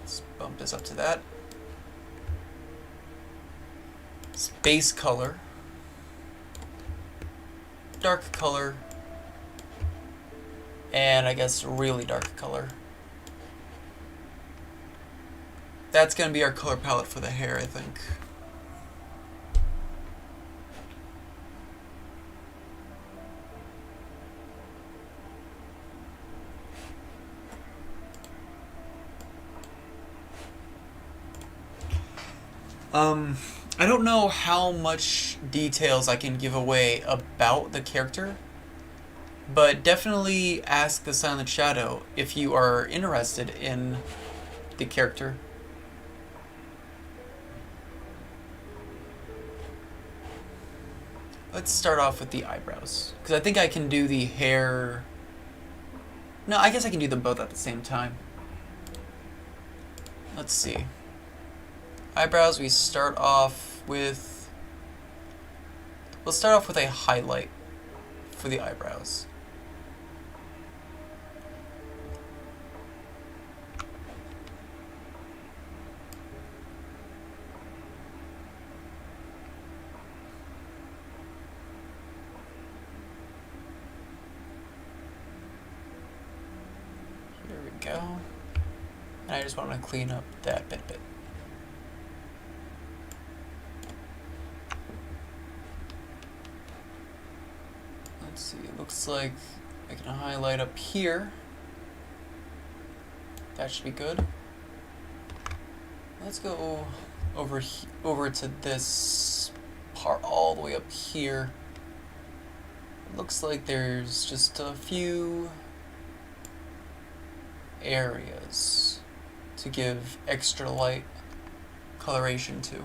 Let's bump this up to that. Base color, dark color, and I guess really dark color. That's going to be our color palette for the hair, I think. I don't know how much details I can give away about the character, but definitely ask the Silent Shadow if you are interested in the character. Let's start off with the eyebrows, because I think I can do the hair... No, I guess I can do them both at the same time. Let's see. Eyebrows, we start off with... We'll start off with a highlight for the eyebrows. Here we go. And I just want to clean up that bit. Let's see, it looks like I can highlight up here. That should be good. Let's go over to this part all the way up here. It looks like there's just a few areas to give extra light coloration to.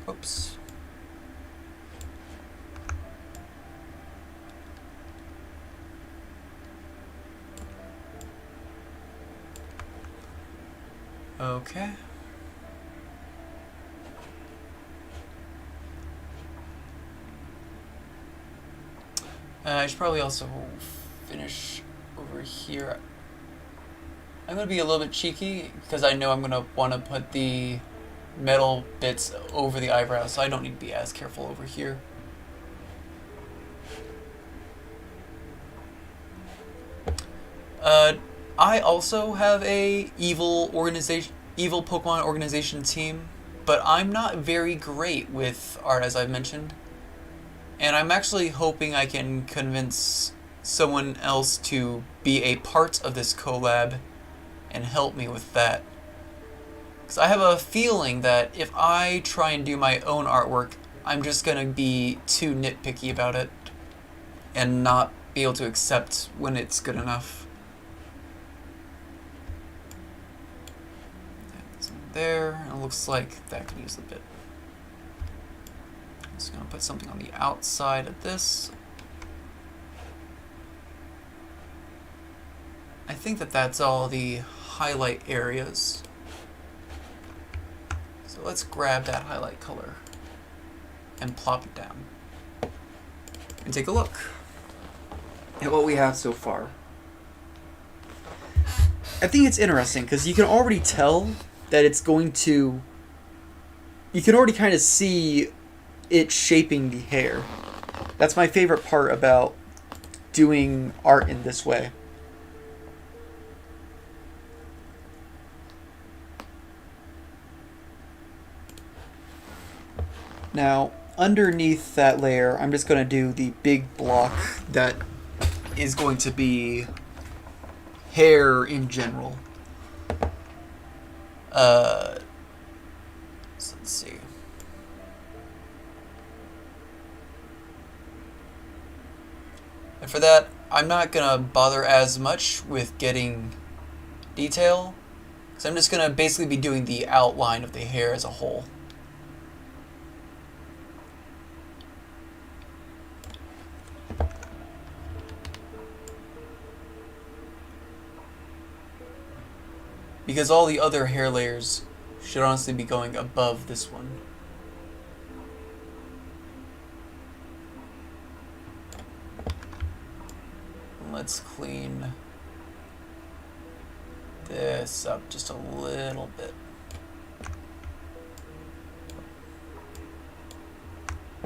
Oops. Okay. I should probably also finish over here. I'm going to be a little bit cheeky because I know I'm going to want to put the metal bits over the eyebrows, so I don't need to be as careful over here. I also have a evil Pokemon organization team, but I'm not very great with art, as I've mentioned. And I'm actually hoping I can convince someone else to be a part of this collab and help me with that. Because I have a feeling that if I try and do my own artwork, I'm just going to be too nitpicky about it and not be able to accept when it's good enough. That's there. It looks like that could use a bit. I'm just going to put something on the outside of this. I think that that's all the highlight areas. So let's grab that highlight color and plop it down and take a look at what we have so far. I think it's interesting because you can already tell that it's going to... You can already kind of see it shaping the hair. That's my favorite part about doing art in this way. Now, underneath that layer, I'm just going to do the big block that is going to be hair in general. So let's see. And for that, I'm not gonna bother as much with getting detail, because I'm just gonna basically be doing the outline of the hair as a whole. Because all the other hair layers should honestly be going above this one. Let's clean this up just a little bit.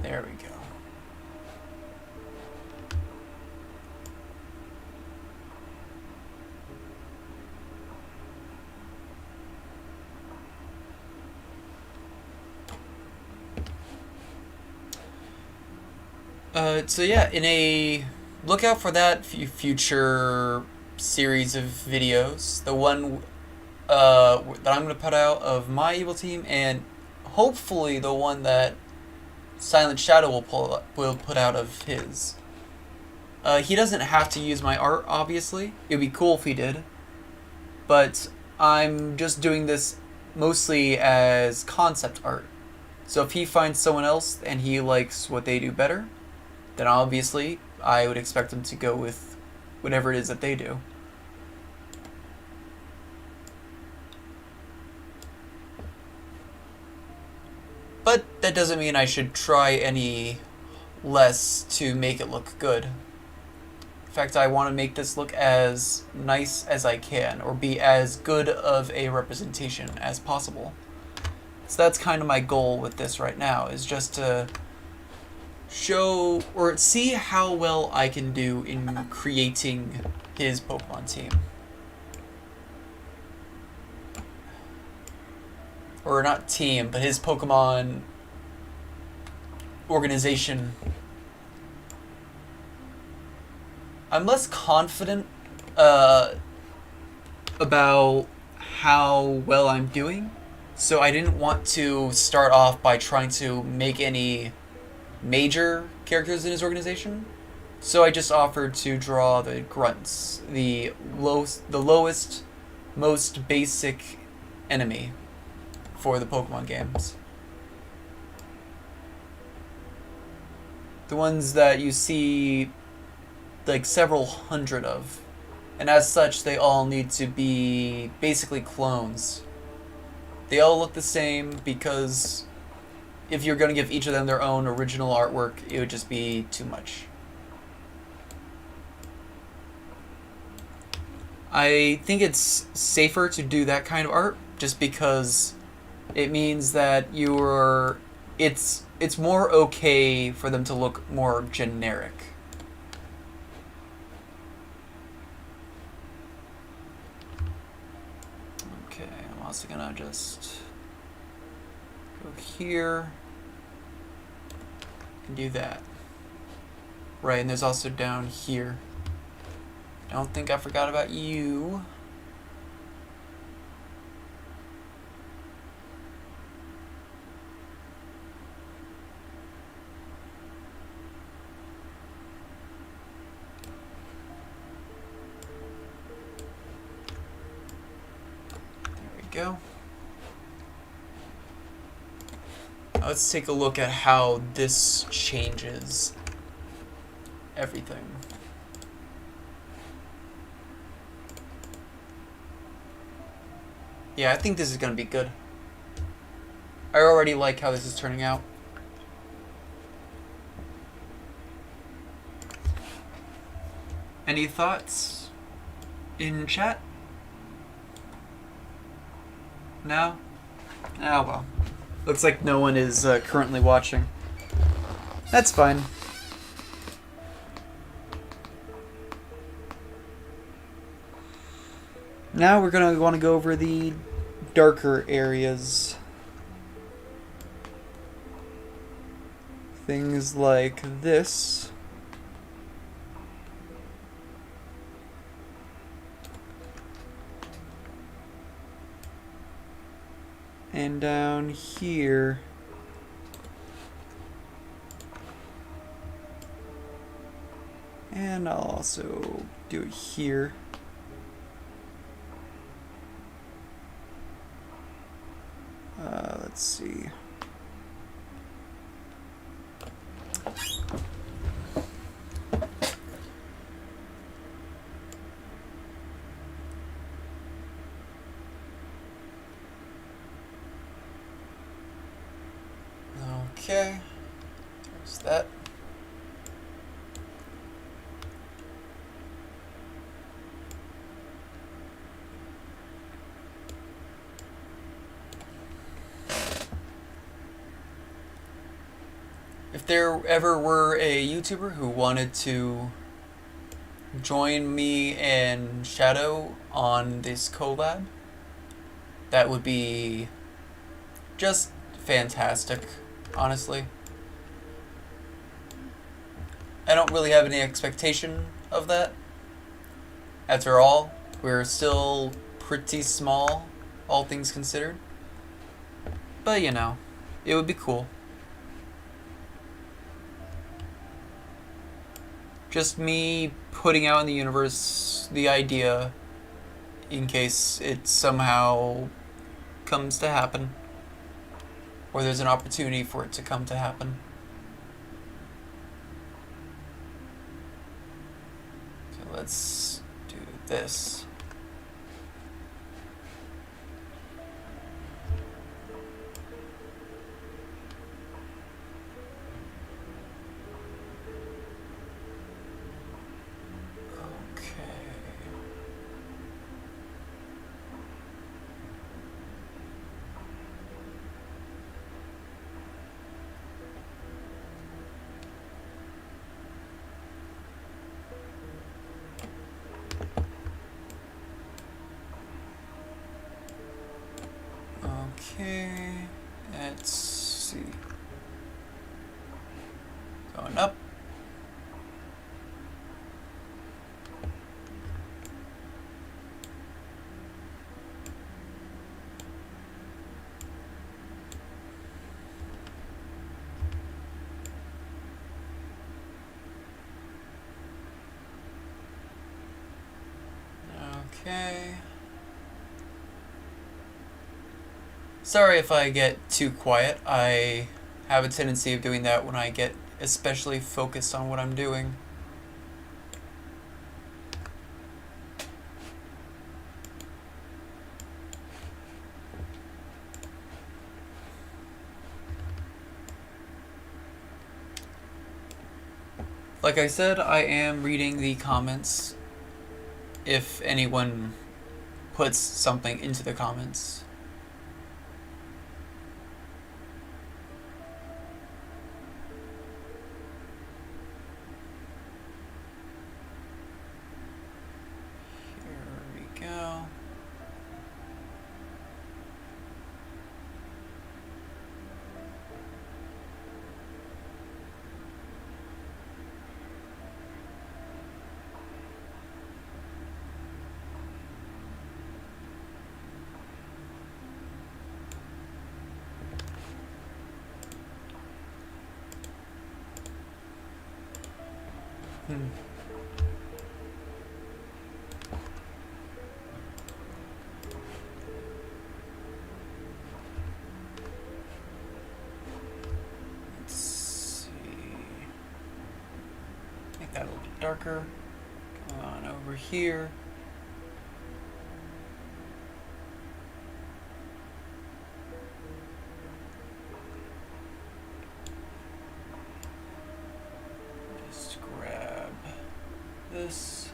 There we go. So yeah, look out for that future series of videos. The one that I'm gonna put out of my evil team, and hopefully the one that Silent Shadow will put out of his. He doesn't have to use my art, obviously. It would be cool if he did. But I'm just doing this mostly as concept art. So if he finds someone else and he likes what they do better, then obviously I would expect him to go with whatever it is that they do. But that doesn't mean I should try any less to make it look good. In fact, I want to make this look as nice as I can, or be as good of a representation as possible. So that's kind of my goal with this right now, is just to show or see how well I can do in creating his Pokemon team. Or not team, but his Pokemon organization. I'm less confident about how well I'm doing, so I didn't want to start off by trying to make any major characters in his organization. So I just offered to draw the grunts, the lowest, most basic enemy for the Pokemon games. The ones that you see like several hundred of. And as such, they all need to be basically clones. They all look the same because if you're going to give each of them their own original artwork, it would just be too much. I think it's safer to do that kind of art just because it means that it's more okay for them to look more generic. Okay, I'm also gonna just go here and do that. Right, and there's also down here. Don't think I forgot about you. Go. Now let's take a look at how this changes everything. Yeah, I think this is going to be good. I already like how this is turning out. Any thoughts in chat? No? Oh well. Looks like no one is currently watching. That's fine. Now we're going to want to go over the darker areas. Things like this. And down here. And I'll also do it here. Let's see. Okay, there's that. If there ever were a YouTuber who wanted to join me and Shadow on this collab, that would be just fantastic, honestly. I don't really have any expectation of that. After all, we're still pretty small, all things considered. But you know, it would be cool. Just me putting out in the universe the idea in case it somehow comes to happen. Or there's an opportunity for it to come to happen. So let's do this. Okay, let's see. Going up. Okay. Sorry if I get too quiet. I have a tendency of doing that when I get especially focused on what I'm doing. Like I said, I am reading the comments if anyone puts something into the comments. Let's see. Make that a little bit darker. Go on over here. Just grab this.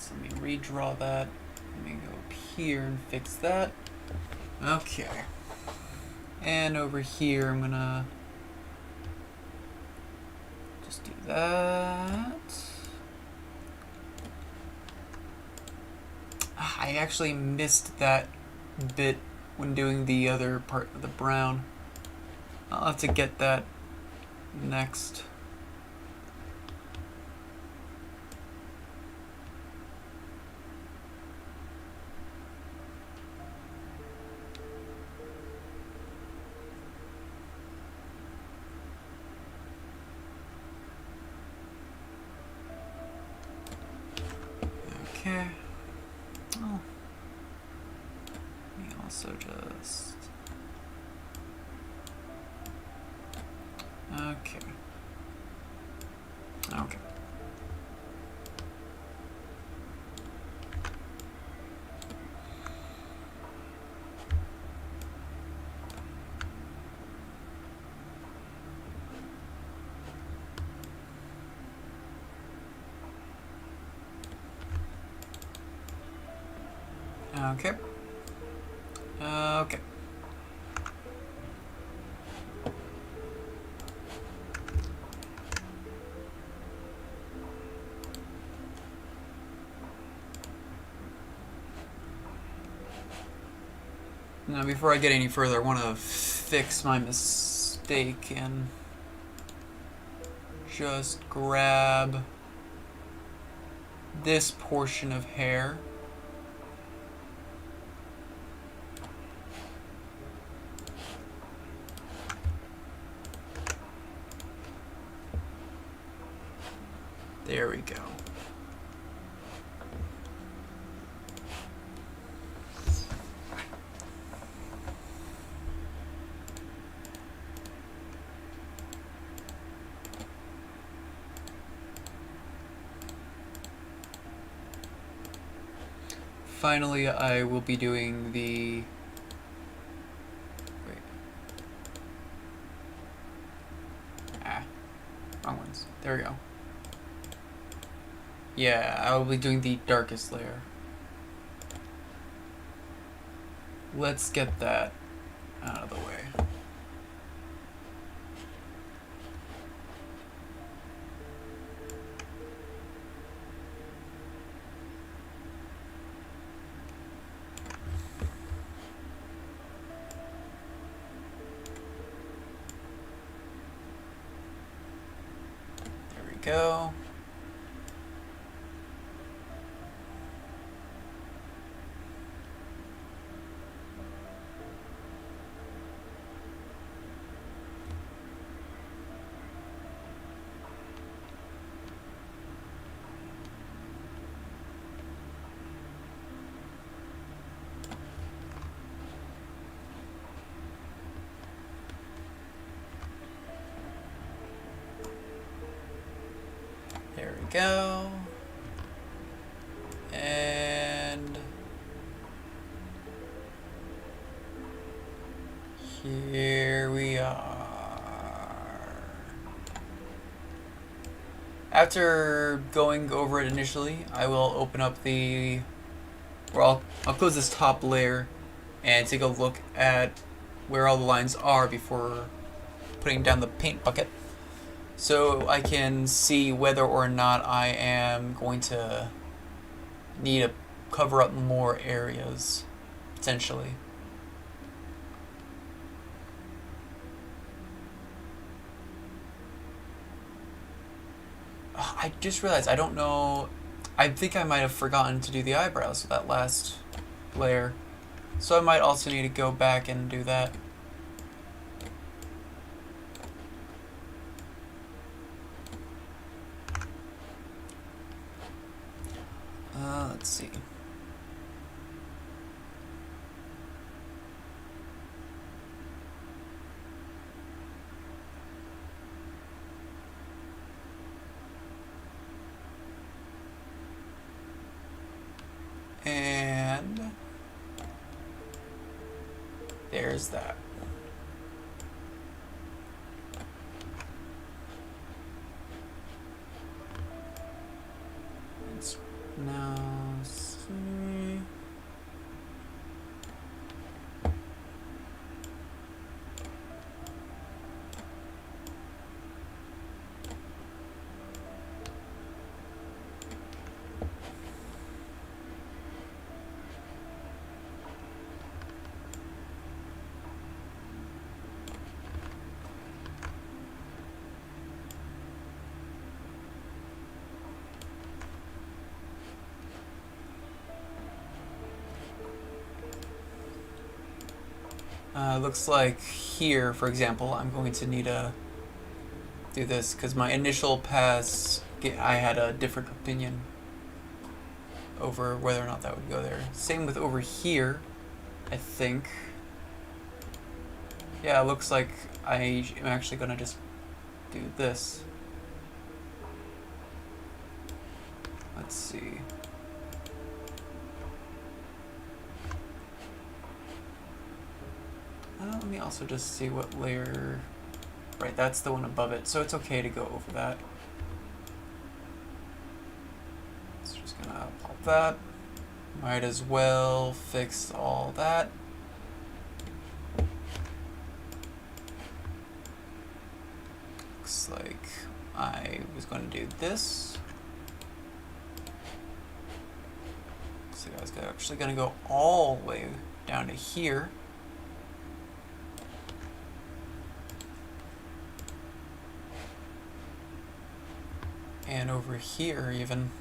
So let me redraw that. Let me go up here and fix that. Okay. And over here, I'm gonna just do that. I actually missed that bit when doing the other part of the brown. I'll have to get that next. So just... Okay. Okay. Okay. Okay. Now, before I get any further, I want to fix my mistake and just grab this portion of hair. There we go. Finally, I will be doing the... Wait. Wrong ones. There we go. Yeah, I will be doing the darkest layer. Let's get that out of the way. There we go. There we go. And here we are. After going over it initially, I will open up the... Or I'll close this top layer and take a look at where all the lines are before putting down the paint bucket, so I can see whether or not I am going to need to cover up more areas, potentially. I just realized I don't know... I think I might have forgotten to do the eyebrows with that last layer, so I might also need to go back and do that. Let's see. And there's that. Let's now see. Looks like here, for example, I'm going to need to do this because my initial pass, I had a different opinion over whether or not that would go there. Same with over here. I think. Yeah, it looks like I am actually gonna just do this. Let's see. Let me also just see what layer... Right, that's the one above it, so it's okay to go over that. So just gonna pop that. Might as well fix all that. Looks like I was going to do this. So I was actually going to go all the way down to here. And over here even.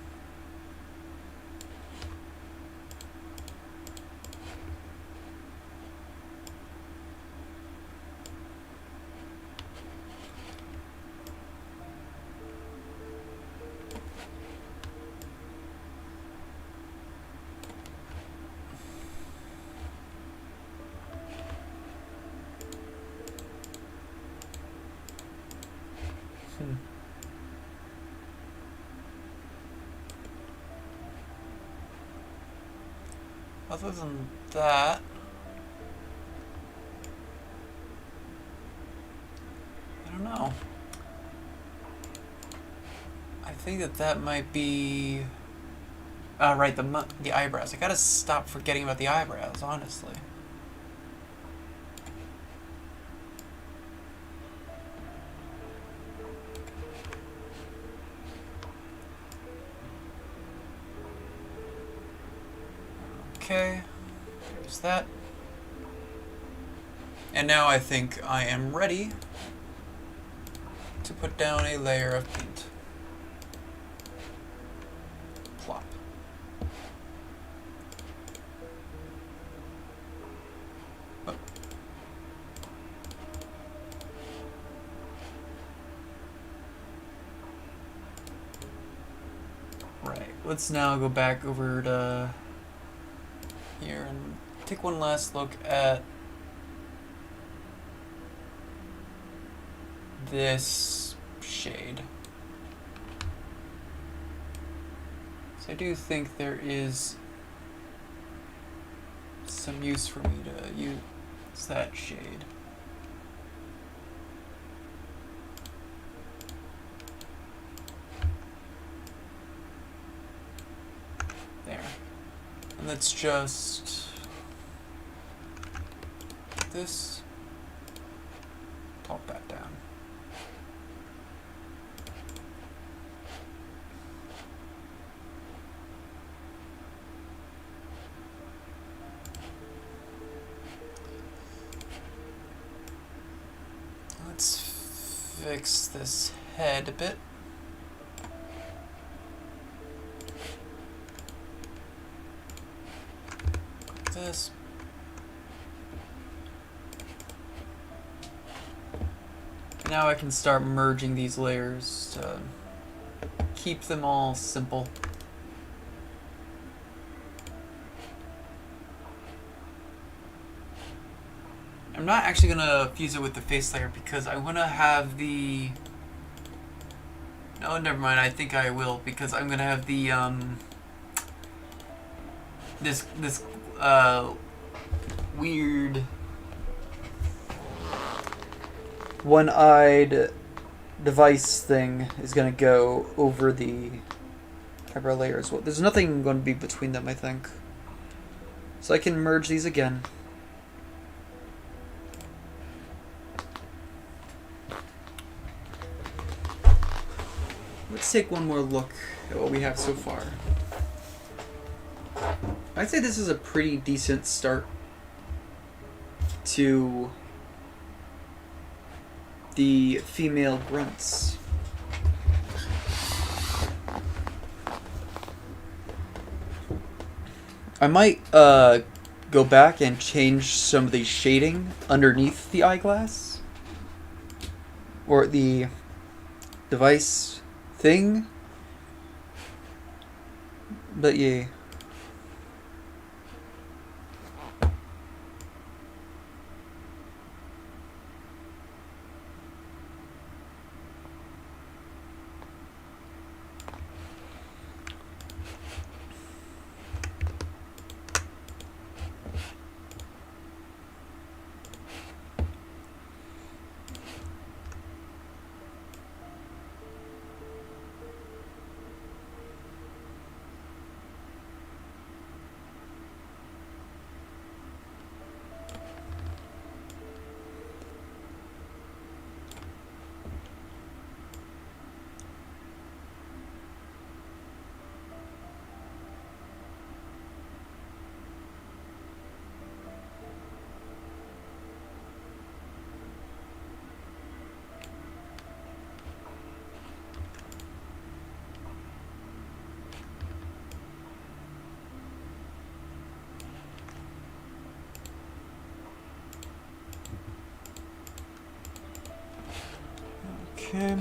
Other than that, I don't know. I think that might be... right, the eyebrows. I gotta stop forgetting about the eyebrows, honestly. Okay, there's that. And now I think I am ready to put down a layer of paint. Plop. Oh. Right, let's now go back over to here and take one last look at this shade. So I do think there is some use for me to use that shade. There. And let's just this, pop that down. Let's fix this head a bit. This. Now I can start merging these layers to keep them all simple. I'm not actually gonna fuse it with the face layer because I wanna have the... No, never mind, I think I will because I'm gonna have the this weird one-eyed device thing is gonna go over the eyebrow layer as well. There's nothing going to be between them, I think. So I can merge these again. Let's take one more look at what we have so far. I'd say this is a pretty decent start to the female grunts. I might go back and change some of the shading underneath the eyeglass or the device thing, but yeah. Okay.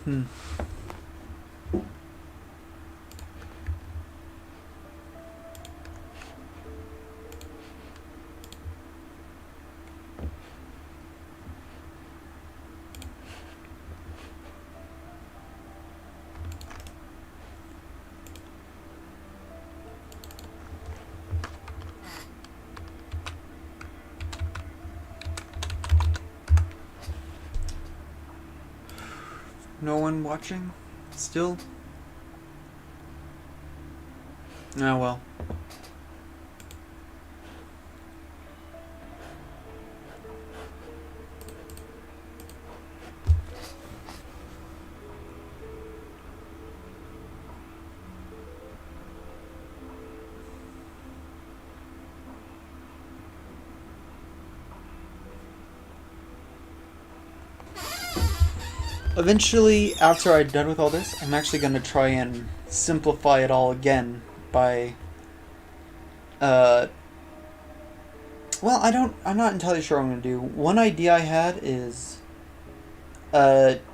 Hmm. No one watching? Still? Oh well. Eventually, after I'm done with all this, I'm actually going to try and simplify it all again by, well, I'm not entirely sure what I'm going to do. One idea I had is,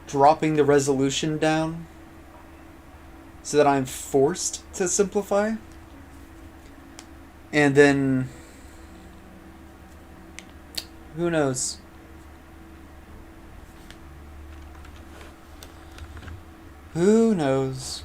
dropping the resolution down so that I'm forced to simplify. And then, who knows? Who knows?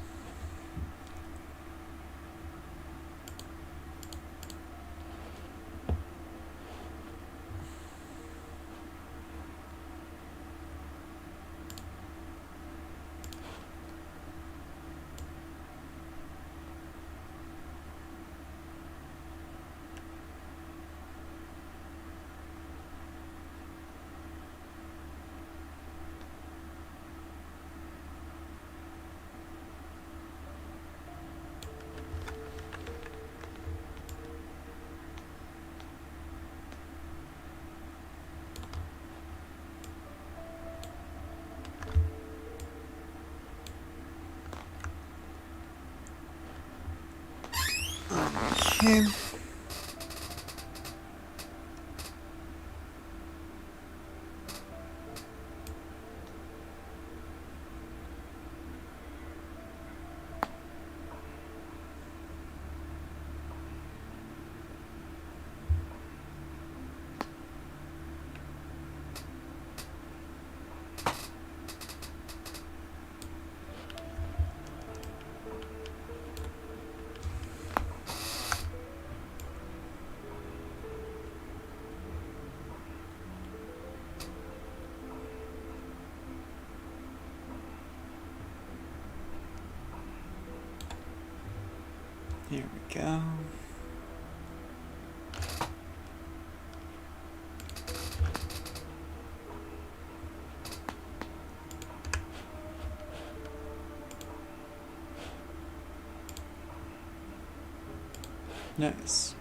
Okay. Here we go. Nice.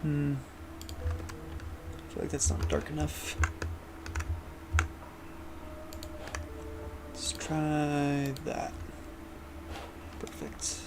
I feel like that's not dark enough. Let's try that. Perfect.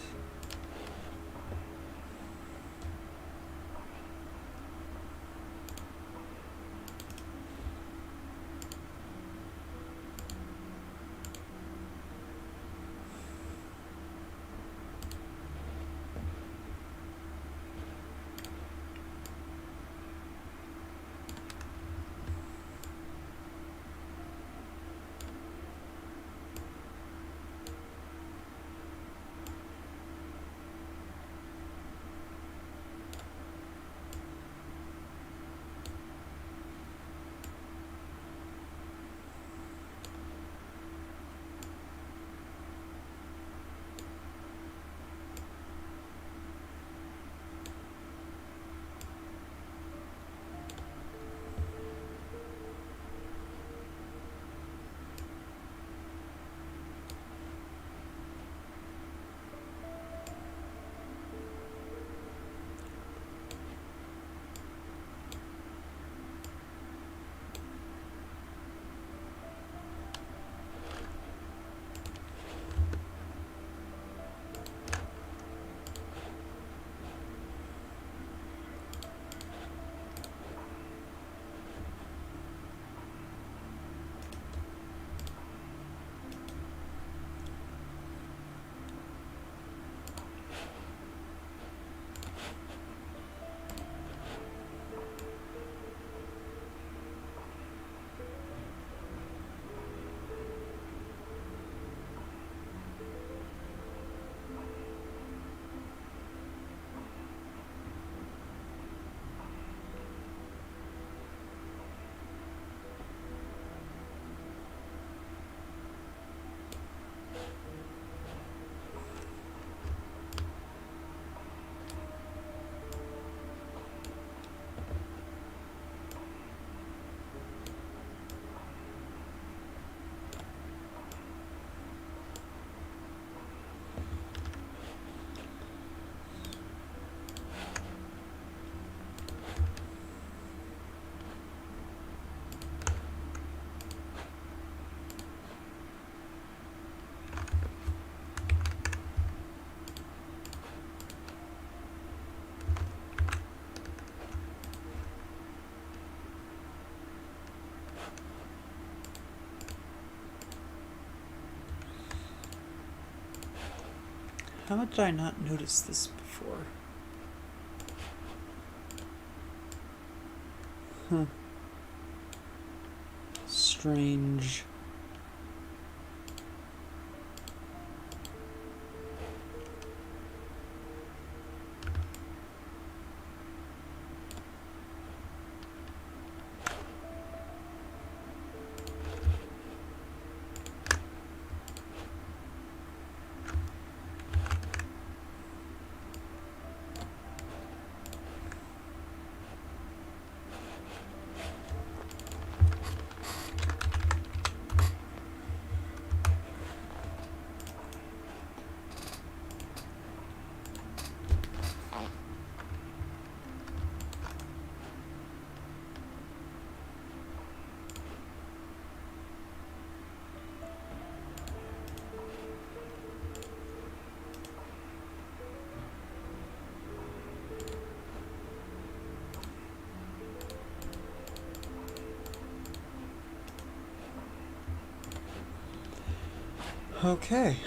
How did I not notice this before? Huh. Strange. Okay.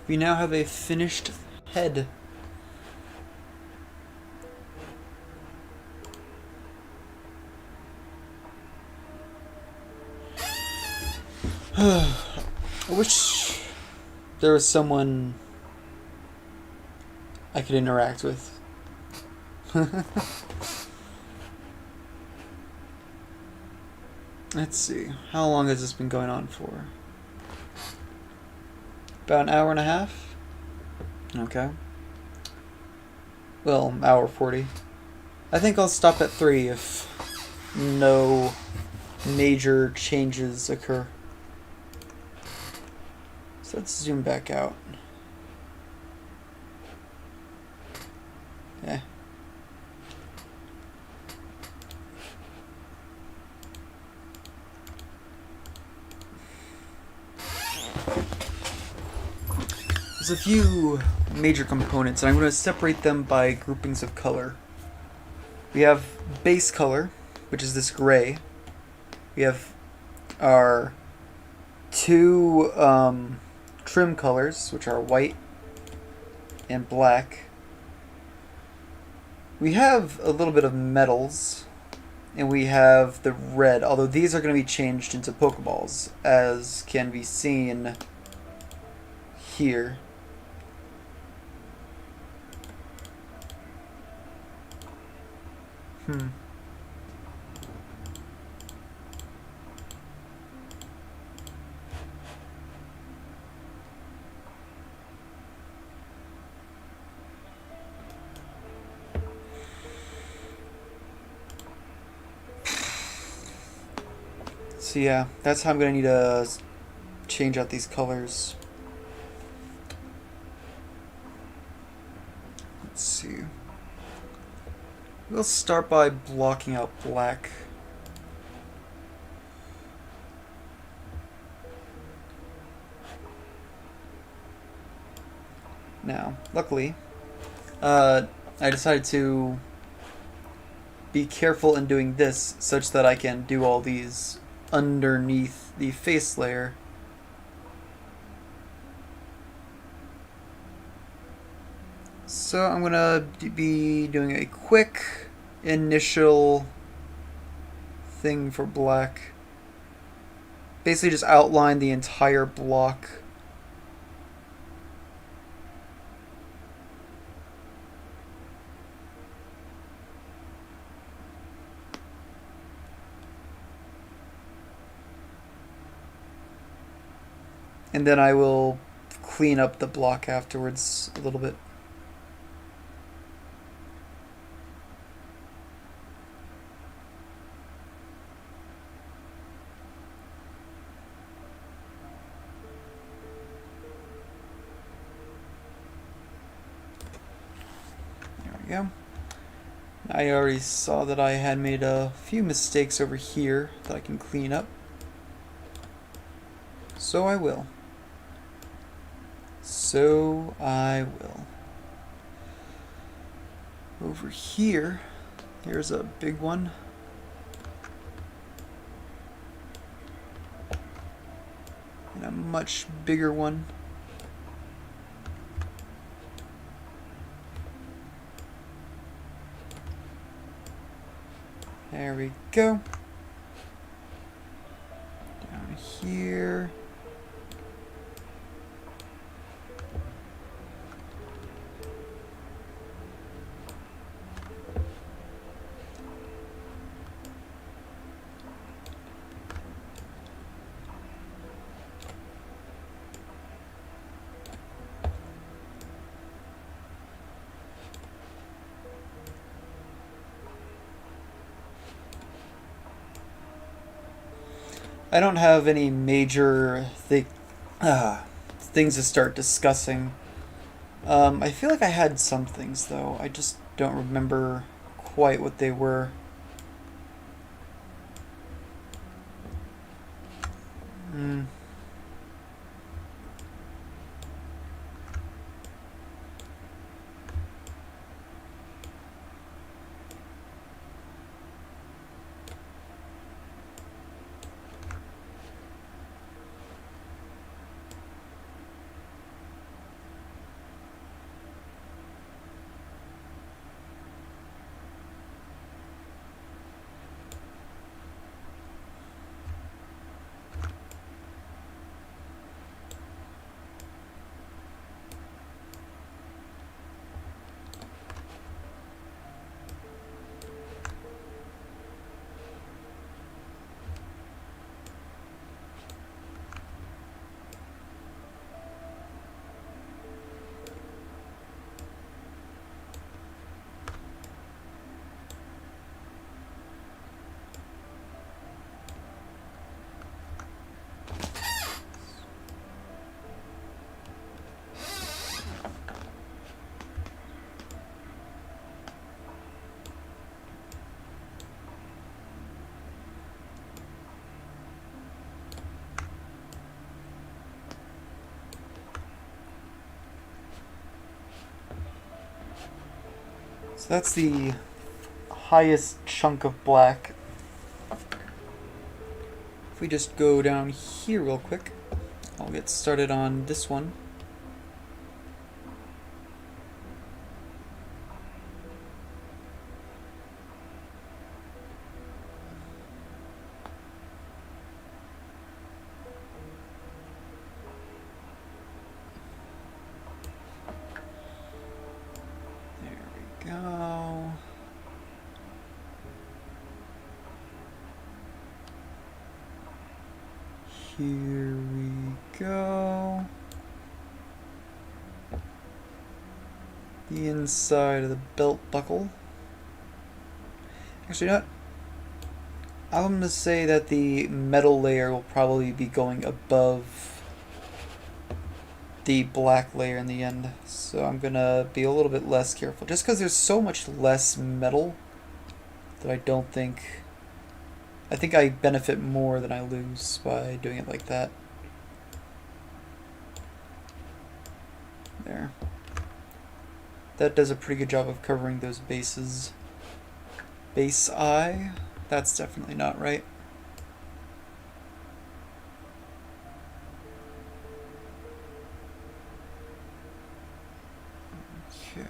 We now have a finished head. I wish there was someone I could interact with. Let's see. How long has this been going on for? About an hour and a half? Okay. Well, hour 40. I think I'll stop at 3 if no major changes occur. So let's zoom back out. Yeah. There's a few major components, and I'm going to separate them by groupings of color. We have base color, which is this gray. We have our two trim colors, which are white and black. We have a little bit of metals, and we have the red, although these are going to be changed into Pokeballs, as can be seen here. So yeah, that's how I'm going to need to change out these colors. Let's see. We'll start by blocking out black. Now, luckily, I decided to be careful in doing this such that I can do all these underneath the face layer. So I'm gonna be doing a quick initial thing for black. Basically just outline the entire block. And then I will clean up the block afterwards a little bit. There we go. I already saw that I had made a few mistakes over here that I can clean up. So I will. Over here, here's a big one. And a much bigger one. There we go. Down here. I don't have any major things to start discussing. I feel like I had some things, though. I just don't remember quite what they were. So that's the highest chunk of black. If we just go down here real quick, I'll get started on this one. Go. Here we go. The inside of the belt buckle. Actually, not. I'm going to say that the metal layer will probably be going above the black layer in the end. So I'm going to be a little bit less careful. Just because there's so much less metal that I don't think... I think I benefit more than I lose by doing it like that. There. That does a pretty good job of covering those bases. Base eye? That's definitely not right. Okay.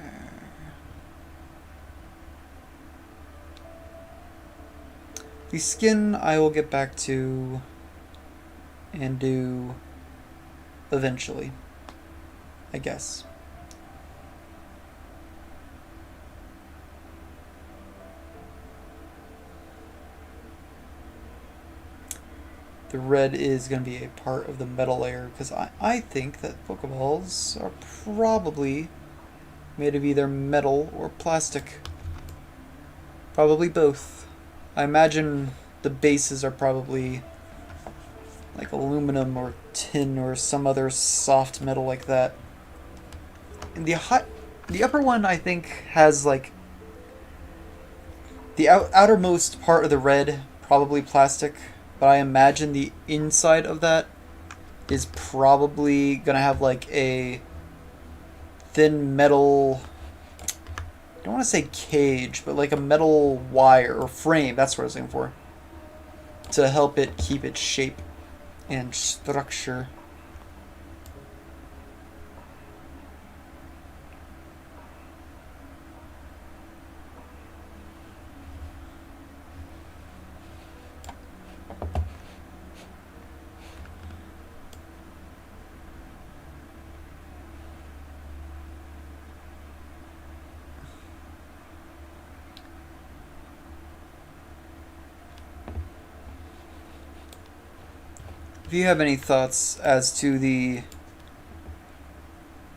The skin I will get back to and do eventually, I guess. The red is going to be a part of the metal layer because I think that Pokeballs are probably made of either metal or plastic. Probably both. I imagine the bases are probably like aluminum or tin or some other soft metal like that. And the upper one I think has like the outermost part of the red probably plastic, but I imagine the inside of that is probably gonna have like a thin metal, I don't want to say cage, but like a metal wire or frame, that's what I was looking for, to help it keep its shape and structure. If you have any thoughts as to the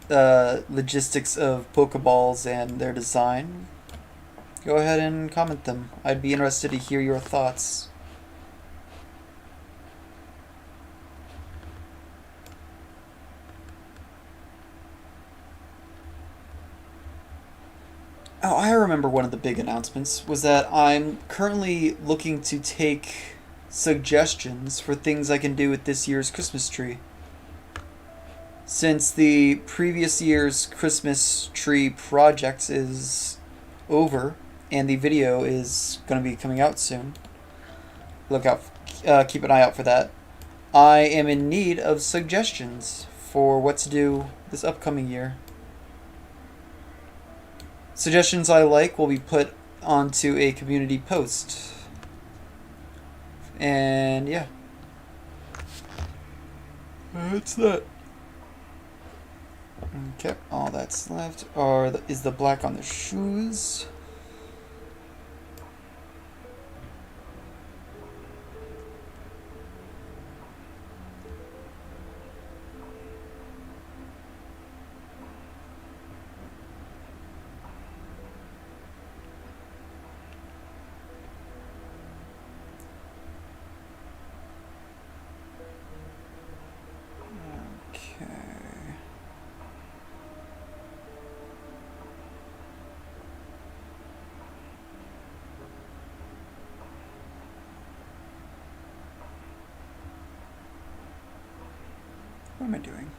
logistics of Pokeballs and their design, go ahead and comment them. I'd be interested to hear your thoughts. Oh, I remember one of the big announcements was that I'm currently looking to take suggestions for things I can do with this year's Christmas tree. Since the previous year's Christmas tree project is over and the video is going to be coming out soon, look out, keep an eye out for that. I am in need of suggestions for what to do this upcoming year. Suggestions I like will be put onto a community post. And yeah. That's that. Okay, all that's left is the black on the shoes. What am I doing?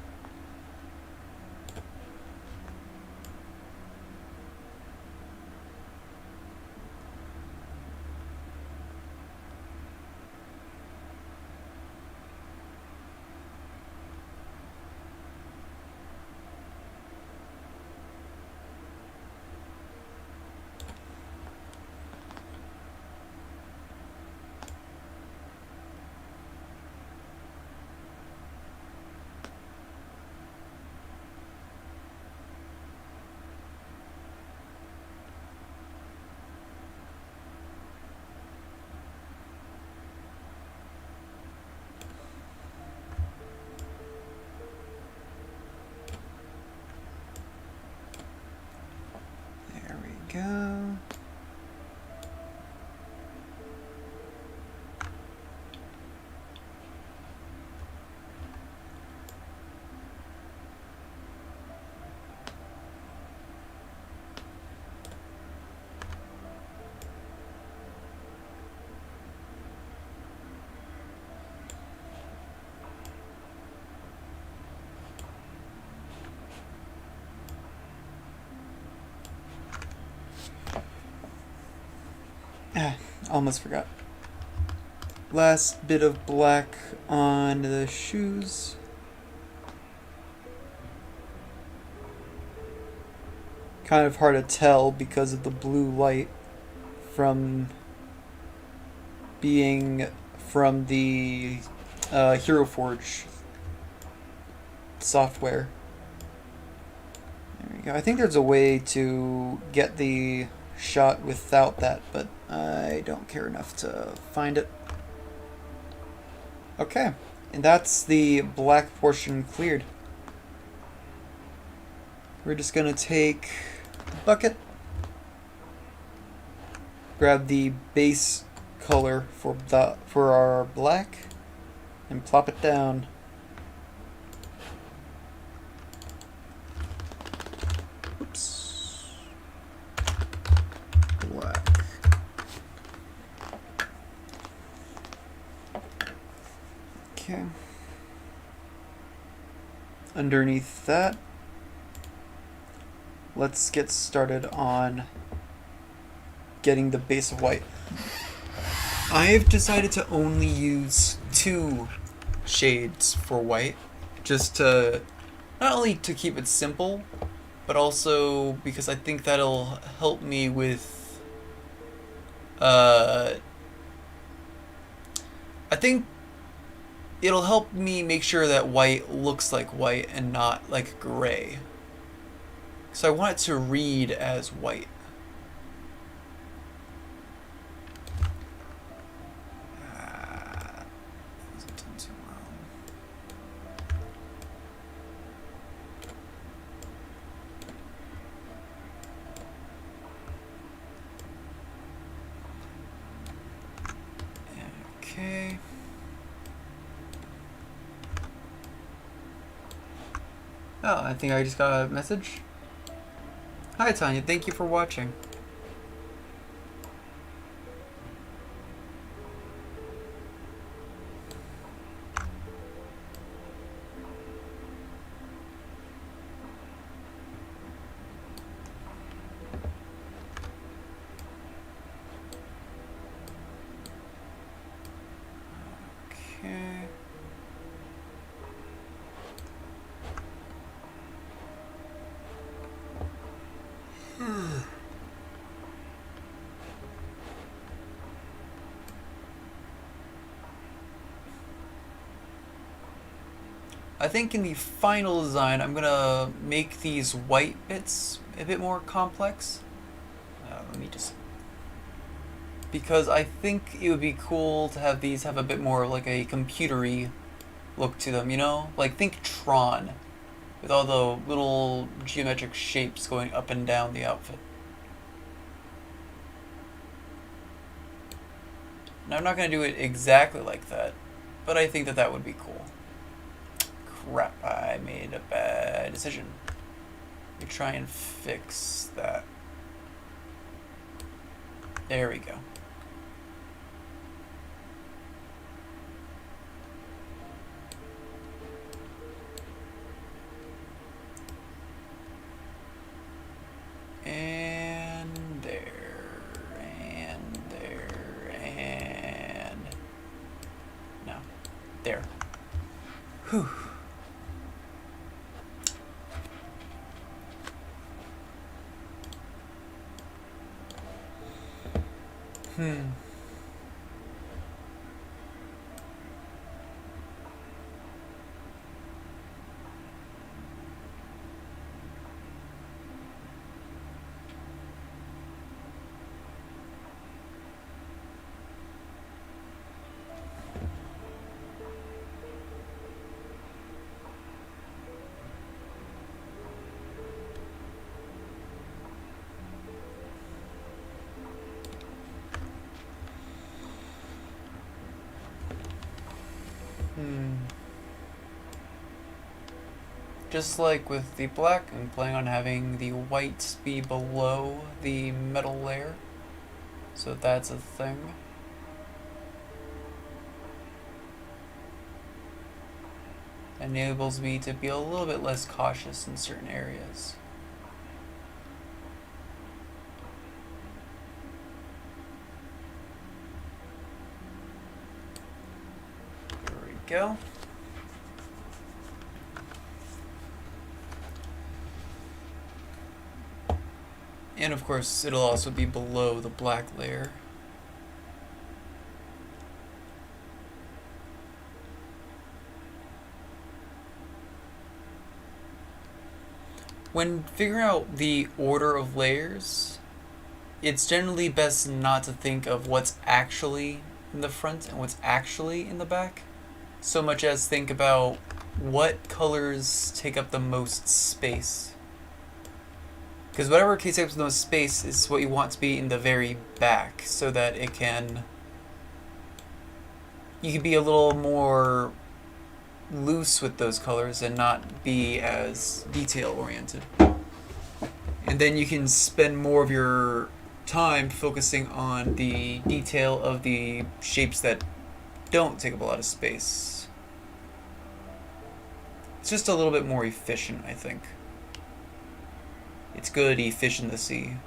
Almost forgot. Last bit of black on the shoes. Kind of hard to tell because of the blue light from being from the Hero Forge software. There we go. I think there's a way to get the shot without that, but I don't care enough to find it. Okay, and that's the black portion cleared. We're just gonna take the bucket, grab the base color for our black, and plop it down. Oops. Black. Okay. Underneath that, let's get started on getting the base of white. I've decided to only use 2 shades for white, just to not only to keep it simple, but also because I think that'll help me with I think it'll help me make sure that white looks like white and not like gray. So I want it to read as white. Hasn't done too well. Okay. Oh, I think I just got a message. Hi Tanya, thank you for watching. Okay. I think in the final design, I'm gonna make these white bits a bit more complex. Let me just... Because I think it would be cool to have these have a bit more like a computery look to them, you know? Like, think Tron, with all the little geometric shapes going up and down the outfit. Now, I'm not gonna do it exactly like that, but I think that that would be cool. Crap, I made a bad decision. Let me try and fix that. There we go. And there, and there, and... no, there. Whew. Just like with the black, I'm planning on having the white be below the metal layer. So that's a thing. Enables me to be a little bit less cautious in certain areas. go. And of course, it'll also be below the black layer. When figuring out the order of layers, it's generally best not to think of what's actually in the front and what's actually in the back, so much as think about what colors take up the most space. Because whatever takes up the most space is what you want to be in the very back, so that it can... you can be a little more loose with those colors and not be as detail oriented. And then you can spend more of your time focusing on the detail of the shapes that don't take up a lot of space. It's just a little bit more efficient, I think. It's good efficiency.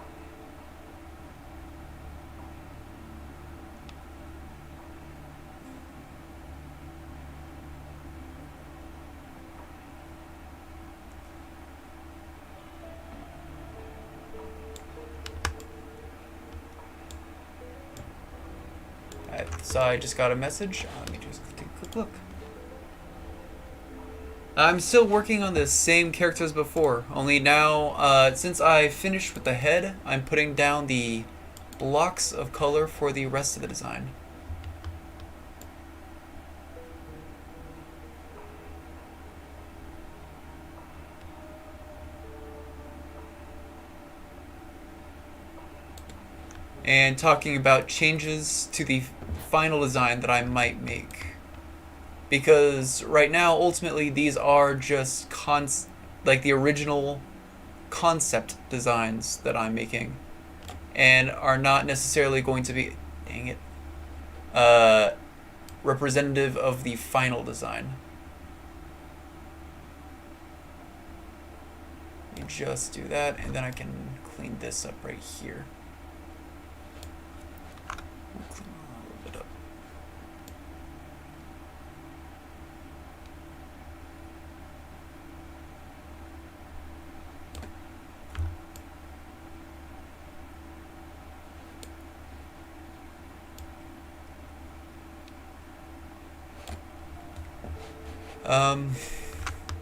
So I just got a message. Let me just take a quick look. I'm still working on the same character as before, only now, since I finished with the head, I'm putting down the blocks of color for the rest of the design. And talking about changes to the final design that I might make. Because right now, ultimately, these are just like the original concept designs that I'm making, and are not necessarily going to be, dang it, representative of the final design. You just do that, and then I can clean this up right here. Clean a little bit up.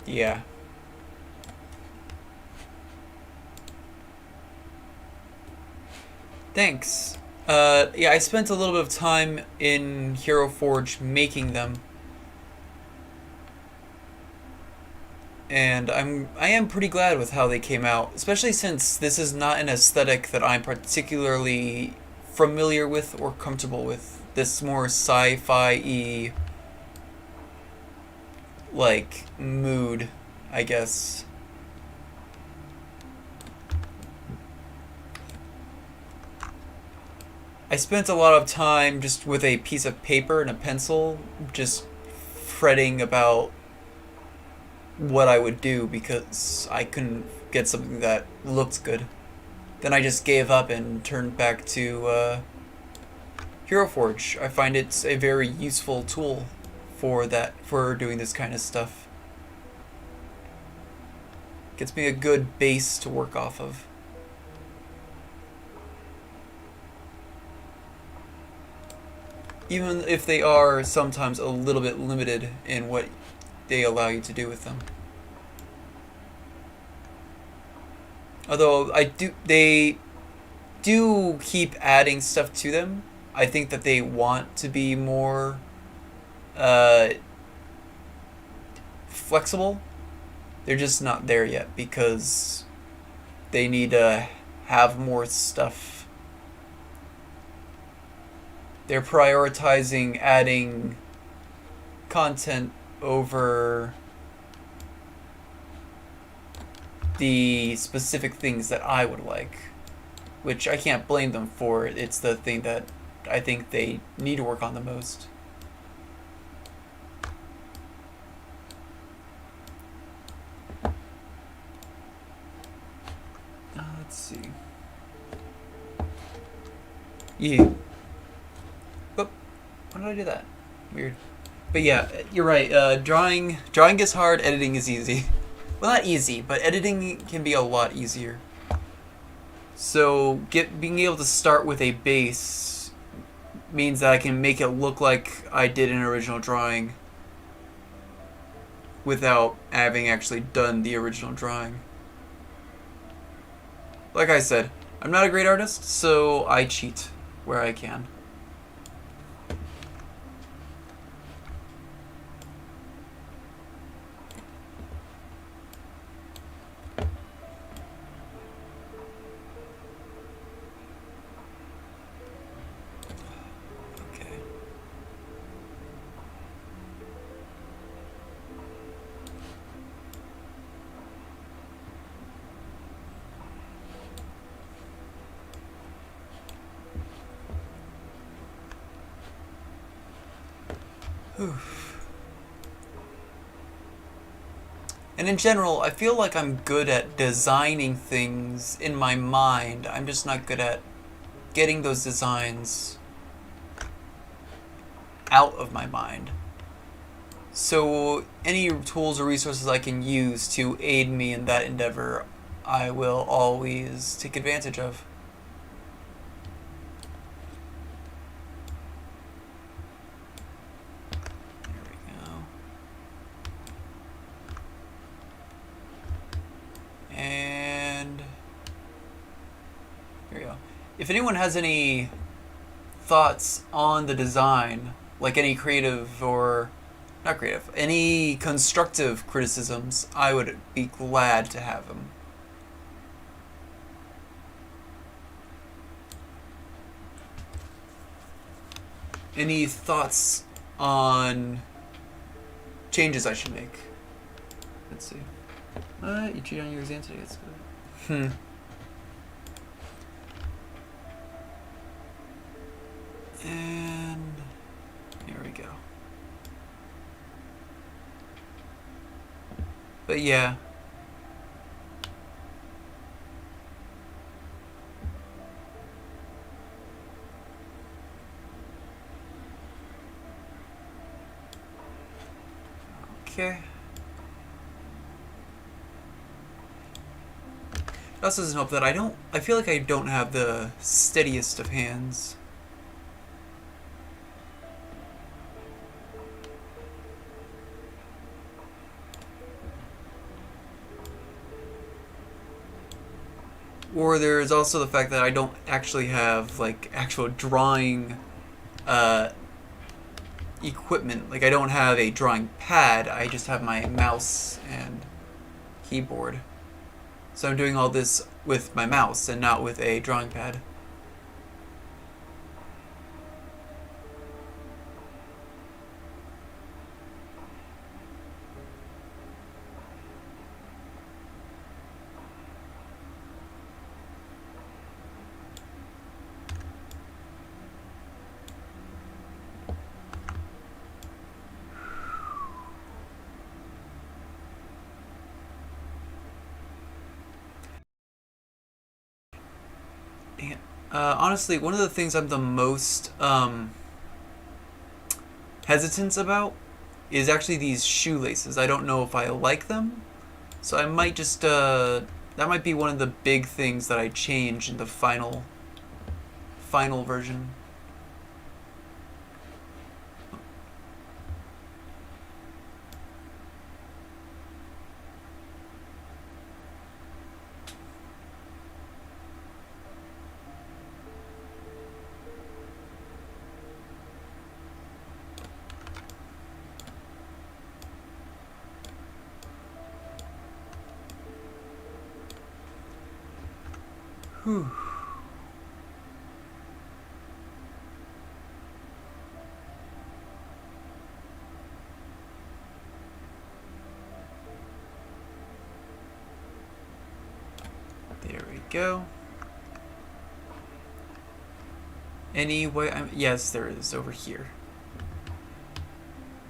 Yeah. Thanks. Yeah, I spent a little bit of time in Hero Forge making them. And I am pretty glad with how they came out, especially since this is not an aesthetic that I'm particularly familiar with or comfortable with. This more sci-fi-y like mood, I guess. I spent a lot of time just with a piece of paper and a pencil, just fretting about what I would do because I couldn't get something that looked good. Then I just gave up and turned back to Hero Forge. I find it's a very useful tool for doing this kind of stuff. Gets me a good base to work off of. Even if they are sometimes a little bit limited in what they allow you to do with them. Although they do keep adding stuff to them. I think that they want to be more flexible. They're just not there yet because they need to have more stuff. They're prioritizing adding content over the specific things that I would like, which I can't blame them for. It's the thing that I think they need to work on the most. Let's see. Yeah. Whoop. Why did I do that? Weird. But yeah, you're right. Drawing is hard. Editing is easy. Well, not easy, but editing can be a lot easier. So being able to start with a base means that I can make it look like I did an original drawing without having actually done the original drawing. Like I said, I'm not a great artist, so I cheat where I can. And in general, I feel like I'm good at designing things in my mind. I'm just not good at getting those designs out of my mind. So any tools or resources I can use to aid me in that endeavor, I will always take advantage of. If anyone has any thoughts on the design, like any creative or not creative, any constructive criticisms, I would be glad to have them. Any thoughts on changes I should make? Let's see. You cheat on your exam today. That's good. And here we go. But yeah. Okay. It also doesn't help that I feel like I don't have the steadiest of hands. Or there's also the fact that I don't actually have like actual drawing equipment. Like I don't have a drawing pad, I just have my mouse and keyboard. So I'm doing all this with my mouse and not with a drawing pad. Honestly, one of the things I'm the most hesitant about is actually these shoelaces. I don't know if I like them, so I might just that might be one of the big things that I change in the final version. Whew. There we go. Anyway, yes, there is over here.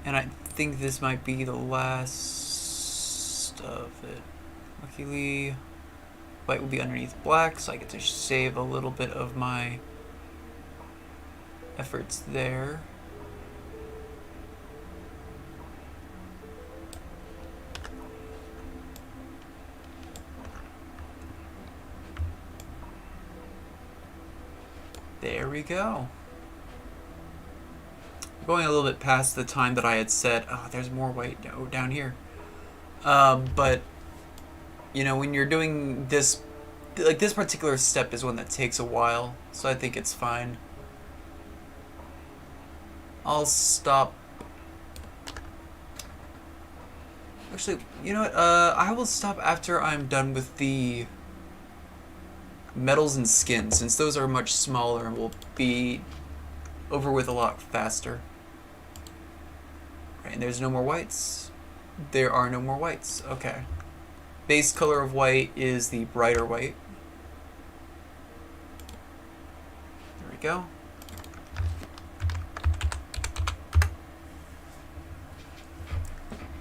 And I think this might be the last of it. Luckily, white will be underneath black, so I get to save a little bit of my efforts there. There we go. Going a little bit past the time that I had said. Oh, there's more white down here. But you know, when you're doing this, like this particular step is one that takes a while, so I think it's fine. I'll stop. Actually, you know what? I will stop after I'm done with the metals and skins, since those are much smaller and will be over with a lot faster. Right, and there's no more whites. There are no more whites. Okay. Base color of white is the brighter white. There we go.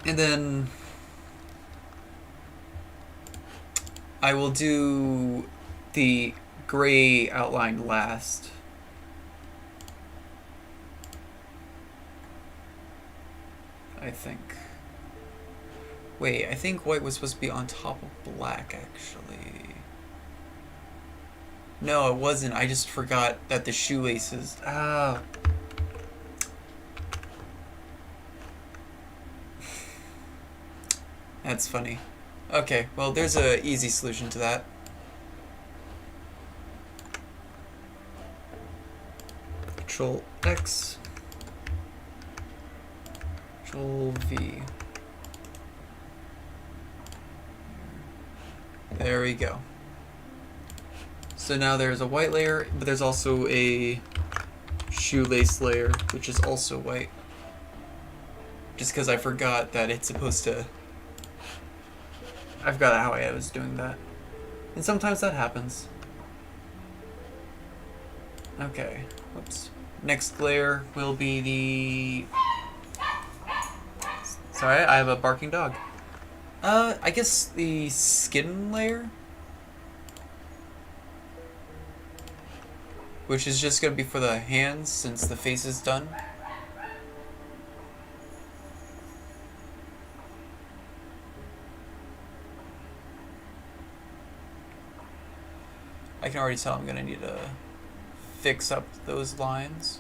And then I will do the gray outline last. I think. Wait, I think white was supposed to be on top of black, actually. No, it wasn't. I just forgot that the shoelaces... Ah. That's funny. Okay, well, there's an easy solution to that. Control X. Control V. There we go. So now there's a white layer, but there's also a shoelace layer, which is also white. Just because I forgot that it's supposed to... I forgot how I was doing that. And sometimes that happens. Okay, whoops. Next layer will be the... Sorry, I have a barking dog. I guess the skin layer? Which is just gonna be for the hands since the face is done. I can already tell I'm gonna need to fix up those lines.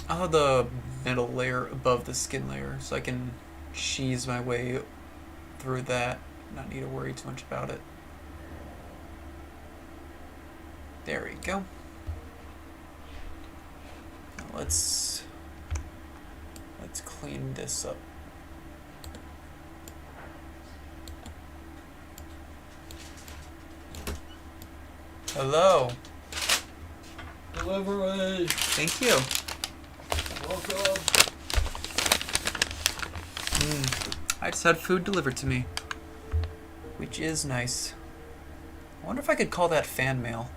I'll have the metal layer above the skin layer so I can cheese my way through that. Not need to worry too much about it. There we go. Now let's clean this up. Hello. Delivery. Thank you. Welcome. I just had food delivered to me, which is nice. I wonder if I could call that fan mail.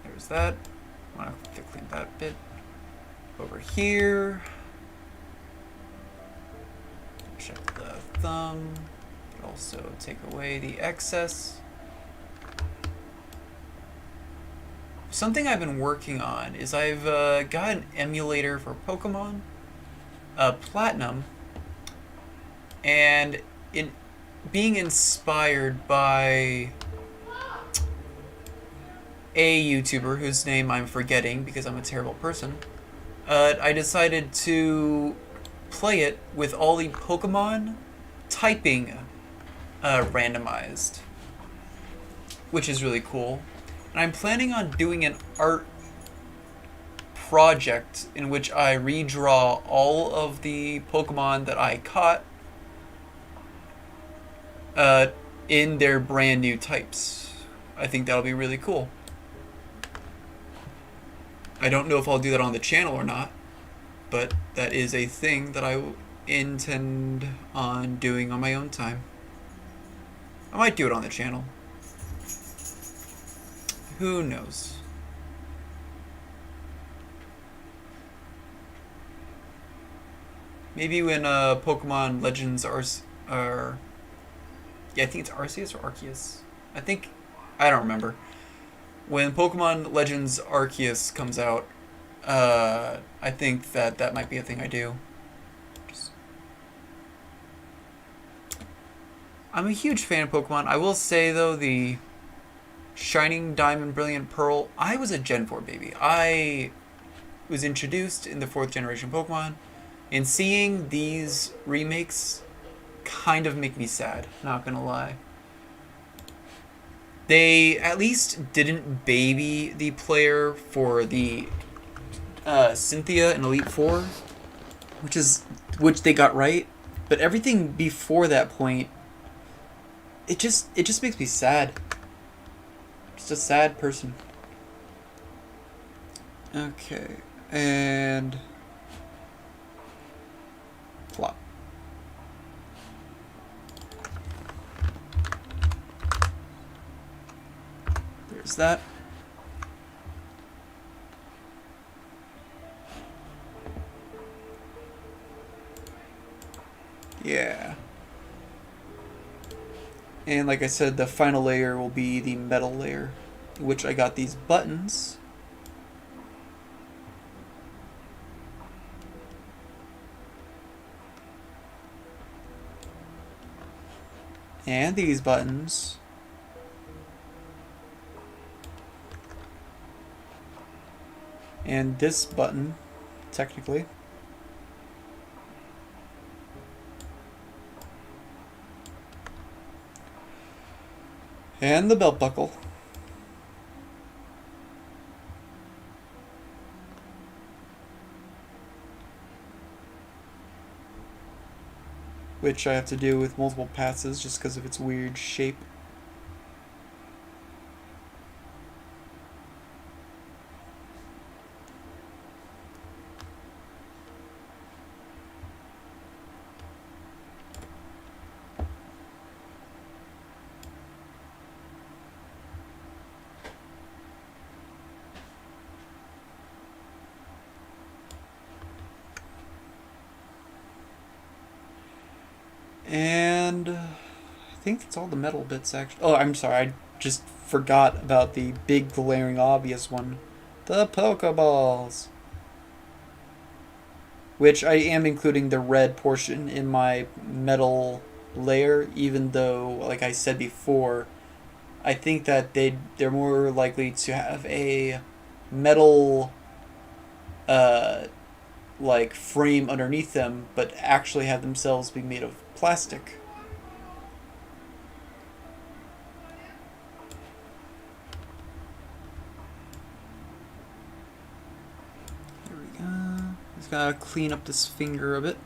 There's that. I want to clean that bit. Over here. Check the thumb. Also take away the excess. Something I've been working on is I've got an emulator for Pokemon, Platinum, and being inspired by a YouTuber whose name I'm forgetting because I'm a terrible person, I decided to play it with all the Pokemon typing randomized, which is really cool. And I'm planning on doing an art project in which I redraw all of the Pokemon that I caught in their brand new types. I think that'll be really cool. I don't know if I'll do that on the channel or not, but that is a thing that I intend on doing on my own time. I might do it on the channel. Who knows? Maybe when Pokemon Legends are yeah, I think it's Arceus or Arceus. I don't remember. when Pokemon Legends Arceus comes out, I think that might be a thing I do. I'm a huge fan of Pokemon. I will say, though, the Shining Diamond, Brilliant Pearl, I was a Gen 4 baby. I was introduced in the 4th generation Pokemon, and seeing these remakes kind of make me sad, not gonna lie. They at least didn't baby the player for the Cynthia in Elite Four, which they got right, but everything before that point, it just makes me sad. Just a sad person. Okay, and plot. There's that. Yeah. And like I said, the final layer will be the metal layer, which I got these buttons. And these buttons. And this button, technically. And the belt buckle. Which I have to do with multiple passes just because of its weird shape. And I think that's all the metal bits, actually. Oh, I'm sorry. I just forgot about the big, glaring, obvious one. The Pokeballs. Which I am including the red portion in my metal layer, even though, like I said before, I think that they're more likely to have a metal like frame underneath them, but actually have themselves be made of plastic. There we go. Just gotta clean up this finger a bit.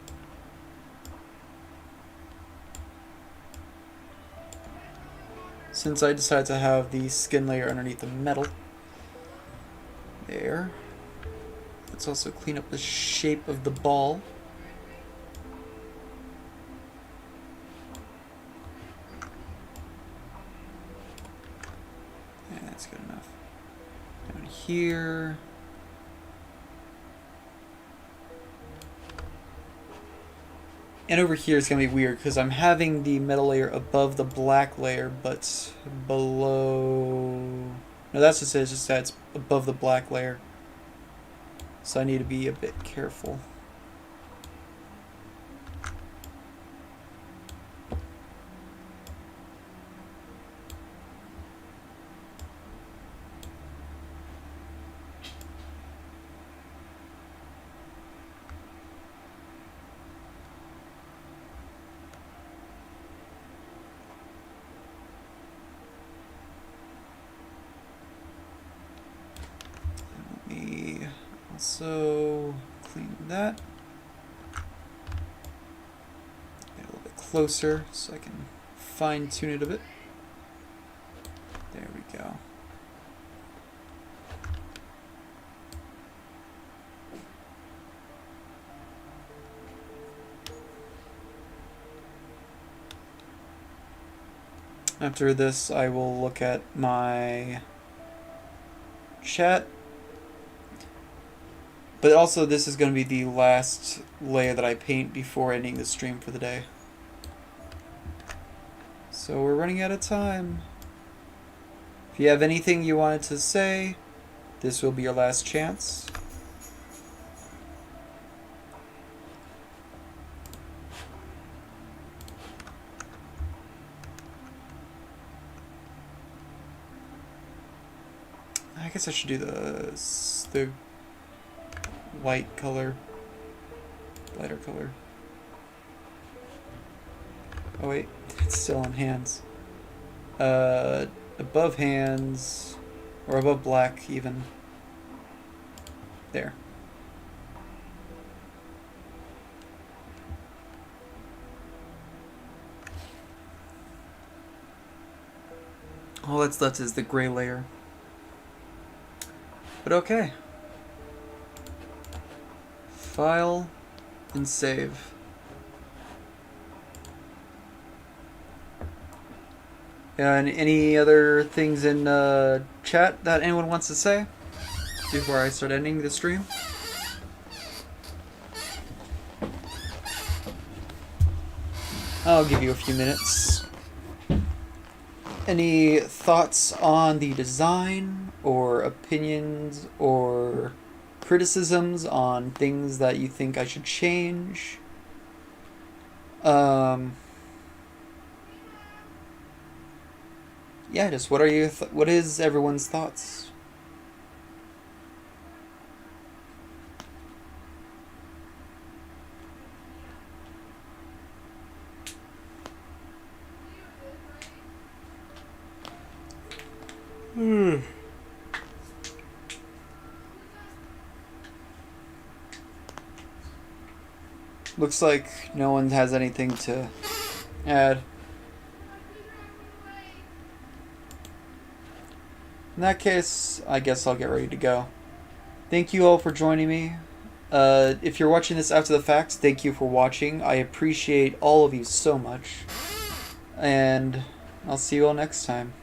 Since I decided to have the skin layer underneath the metal. There. Let's also clean up the shape of the ball. Yeah, that's good enough. Down here. And over here it's going to be weird because I'm having the metal layer above the black layer, but below... No, that's just it. It's just that it's above the black layer. So I need to be a bit careful. So clean that. Get a little bit closer so I can fine tune it a bit. There we go. After this, I will look at my chat. But also, this is going to be the last layer that I paint before ending the stream for the day. So we're running out of time. If If you have anything you wanted to say, this will be your last chance. I guess I should do the white color, lighter color. Oh wait, it's still on hands. Above hands, or above black even. There. All that's left is the gray layer. But okay. File and save. And any other things in chat that anyone wants to say before I start ending the stream? I'll give you a few minutes. Any thoughts on the design, or opinions, or criticisms on things that you think I should change? Yeah, just what are your what is everyone's thoughts? Looks like no one has anything to add. In that case, I guess I'll get ready to go. Thank you all for joining me. If you're watching this after the fact, thank you for watching. I appreciate all of you so much. And I'll see you all next time.